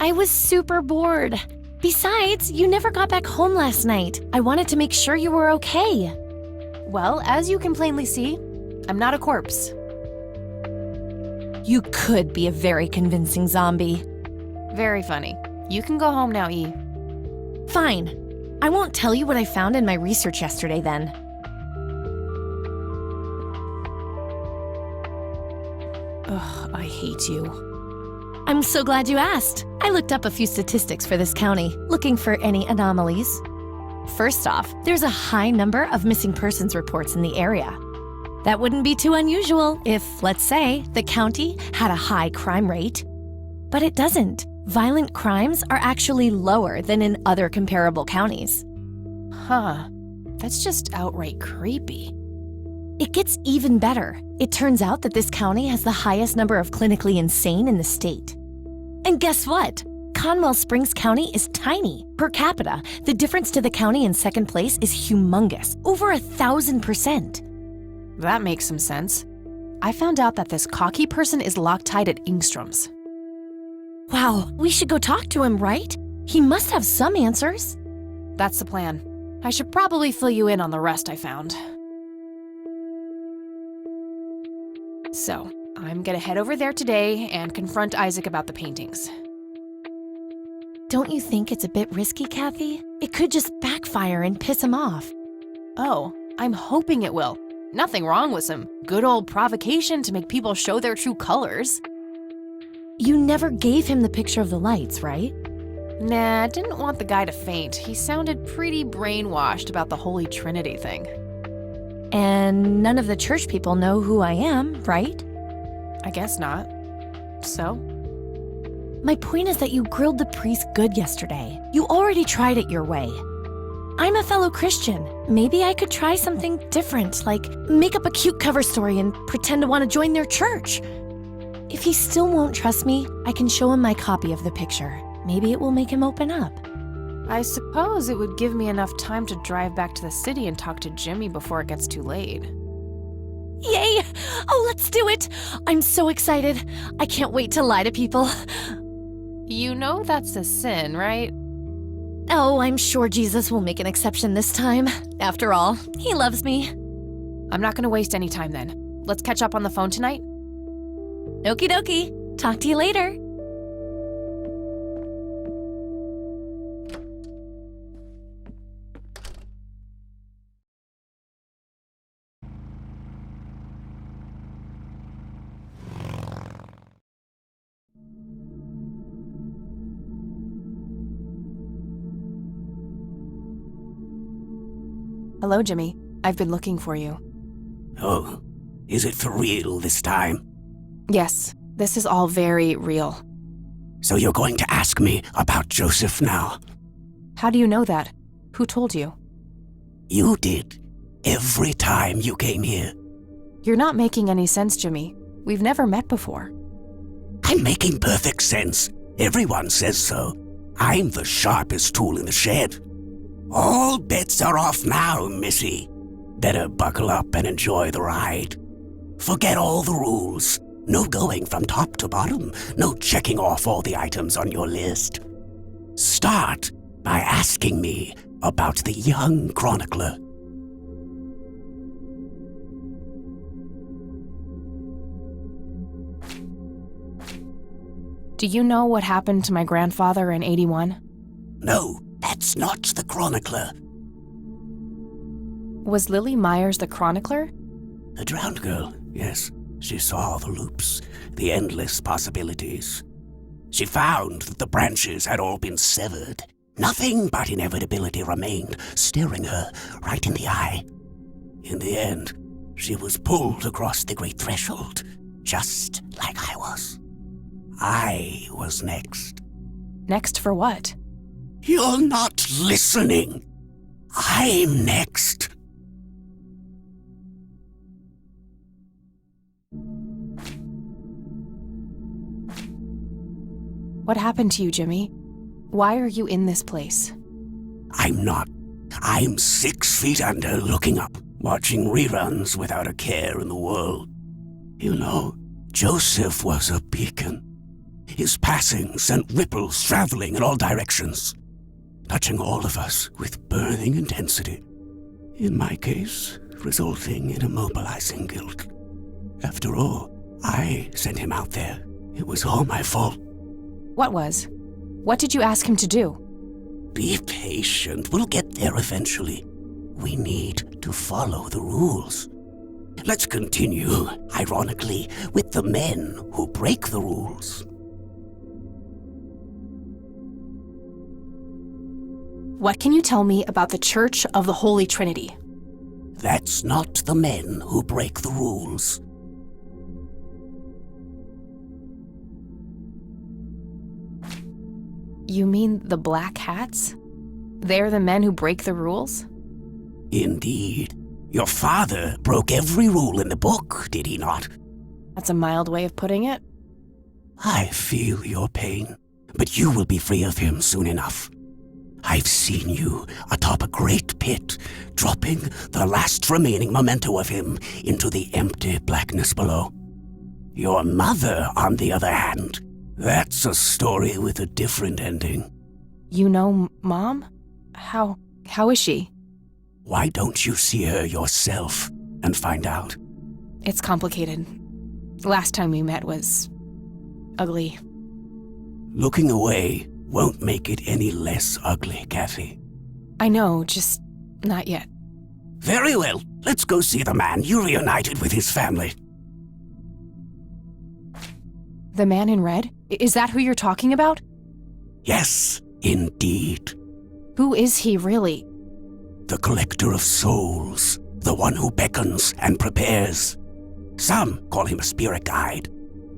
I was super bored. Besides, you never got back home last night. I wanted to make sure you were okay. Well, as you can plainly see, I'm not a corpse. You could be a very convincing zombie. Very funny. You can go home now, E. Fine. I won't tell you what I found in my research yesterday then. Ugh, I hate you. I'm so glad you asked. I looked up a few statistics for this county, looking for any anomalies. First off, there's a high number of missing persons reports in the area. That wouldn't be too unusual if, let's say, the county had a high crime rate. But it doesn't. Violent crimes are actually lower than in other comparable counties. Huh. That's just outright creepy. It gets even better. It turns out that this county has the highest number of clinically insane in the state. And guess what? Conwell Springs County is tiny. Per capita, the difference to the county in second place is humongous, over 1,000%. That makes some sense. I found out that this cocky person is Loctite at Ingstrom's. Wow, we should go talk to him, right? He must have some answers. That's the plan. I should probably fill you in on the rest I found. So, I'm gonna head over there today and confront Isaac about the paintings. Don't you think it's a bit risky, Kathy? It could just backfire and piss him off. Oh, I'm hoping it will. Nothing wrong with some good old provocation to make people show their true colors. You never gave him the picture of the lights, right? Nah, didn't want the guy to faint. He sounded pretty brainwashed about the Holy Trinity thing. And none of the church people know who I am, right? I guess not. So? My point is that you grilled the priest good yesterday. You already tried it your way. I'm a fellow Christian. Maybe I could try something different, like make up a cute cover story and pretend to want to join their church. If he still won't trust me, I can show him my copy of the picture. Maybe it will make him open up. I suppose it would give me enough time to drive back to the city and talk to Jimmy before it gets too late. Yay! Oh, let's do it! I'm so excited. I can't wait to lie to people. You know that's a sin, right? Oh, I'm sure Jesus will make an exception this time. After all, he loves me. I'm not gonna waste any time then. Let's catch up on the phone tonight. Okie dokie. Talk to you later. Hello, Jimmy. I've been looking for you. Oh, is it for real this time? Yes, this is all very real. So you're going to ask me about Joseph now? How do you know that? Who told you? You did. Every time you came here. You're not making any sense, Jimmy. We've never met before. I'm making perfect sense. Everyone says so. I'm the sharpest tool in the shed. All bets are off now, Missy. Better buckle up and enjoy the ride. Forget all the rules. No going from top to bottom. No checking off all the items on your list. Start by asking me about the young chronicler. Do you know what happened to my grandfather in 81? No, that's not the chronicler. Was Lily Myers the chronicler? The drowned girl, yes. She saw the loops, the endless possibilities. She found that the branches had all been severed. Nothing but inevitability remained, staring her right in the eye. In the end, she was pulled across the great threshold, just like I was. I was next. Next for what? You're not listening. I'm next. What happened to you, Jimmy? Why are you in this place? I'm not. I'm 6 feet under, looking up, watching reruns without a care in the world. You know, Joseph was a beacon. His passing sent ripples traveling in all directions, touching all of us with burning intensity. In my case, resulting in immobilizing guilt. After all, I sent him out there. It was all my fault. What was? What did you ask him to do? Be patient. We'll get there eventually. We need to follow the rules. Let's continue, ironically, with the men who break the rules. What can you tell me about the Church of the Holy Trinity? That's not the men who break the rules. You mean the Black Hats? They're the men who break the rules? Indeed. Your father broke every rule in the book, did he not? That's a mild way of putting it. I feel your pain, but you will be free of him soon enough. I've seen you atop a great pit, dropping the last remaining memento of him into the empty blackness below. Your mother, on the other hand, that's a story with a different ending. You know Mom? How is she? Why don't you see her yourself and find out? It's complicated. The last time we met was ugly. Looking away won't make it any less ugly, Kathy. I know, just not yet. Very well. Let's go see the man you reunited with his family. The man in red? Is that who you're talking about? Yes, indeed. Who is he really? The collector of souls, the one who beckons and prepares. Some call him a spirit guide,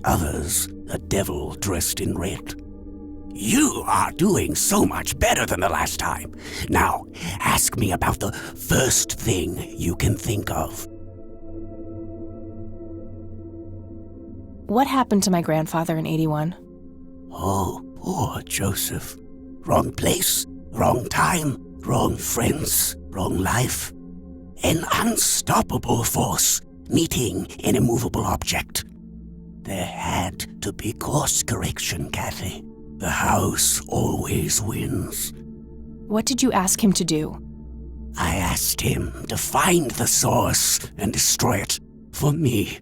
others a devil dressed in red. You are doing so much better than the last time. Now, ask me about the first thing you can think of. What happened to my grandfather in 81? Oh, poor Joseph. Wrong place, wrong time, wrong friends, wrong life. An unstoppable force meeting an immovable object. There had to be course correction, Kathy. The house always wins. What did you ask him to do? I asked him to find the source and destroy it. For me,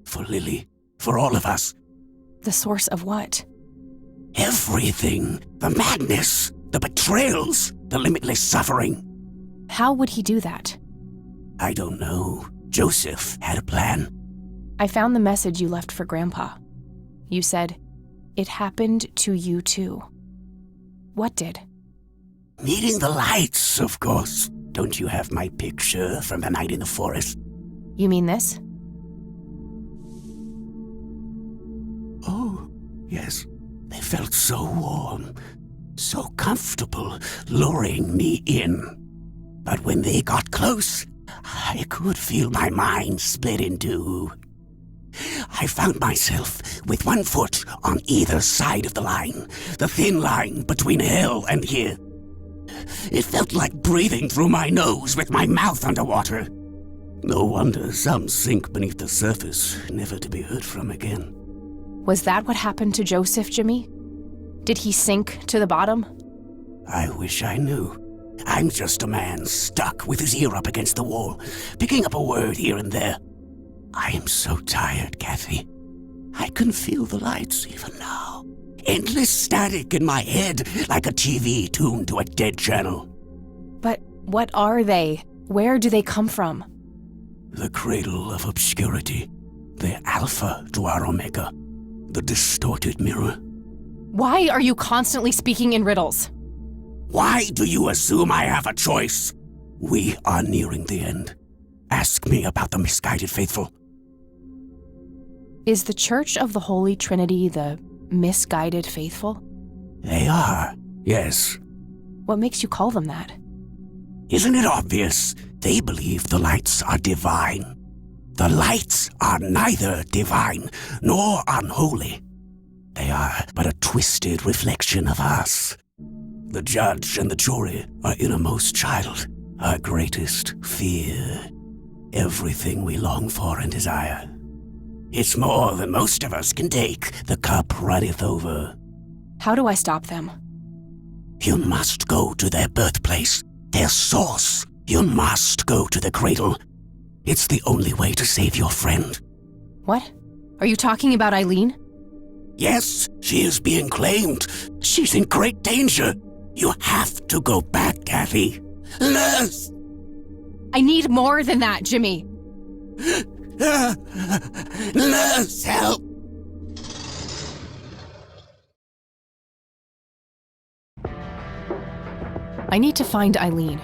for Lily, for all of us. The source of what? Everything. The madness, the betrayals, the limitless suffering. How would he do that? I don't know. Joseph had a plan. I found the message you left for Grandpa. You said, "It happened to you too." What did? Meeting the lights, of course. Don't you have my picture from the night in the forest? You mean this? Oh, yes. They felt so warm, so comfortable, luring me in. But when they got close, I could feel my mind split in two. I found myself with one foot on either side of the line, the thin line between hell and here. It felt like breathing through my nose with my mouth underwater. No wonder some sink beneath the surface, never to be heard from again. Was that what happened to Joseph, Jimmy? Did he sink to the bottom? I wish I knew. I'm just a man stuck with his ear up against the wall, picking up a word here and there. I am so tired, Kathy. I can feel the lights even now. Endless static in my head, like a TV tuned to a dead channel. But what are they? Where do they come from? The cradle of obscurity. The alpha to our omega. The distorted mirror. Why are you constantly speaking in riddles? Why do you assume I have a choice? We are nearing the end. Ask me about the misguided faithful. Is the Church of the Holy Trinity the misguided faithful? They are, yes. What makes you call them that? Isn't it obvious? They believe the lights are divine. The lights are neither divine nor unholy. They are but a twisted reflection of us. The judge and the jury, our innermost child, our greatest fear. Everything we long for and desire. It's more than most of us can take. The cup runneth over. How do I stop them? You must go to their birthplace, their source. You must go to the cradle. It's the only way to save your friend. What? Are you talking about Eileen? Yes, she is being claimed. She's in great danger. You have to go back, Kathy. Nurse! I need more than that, Jimmy. Nurse, help! I need to find Eileen.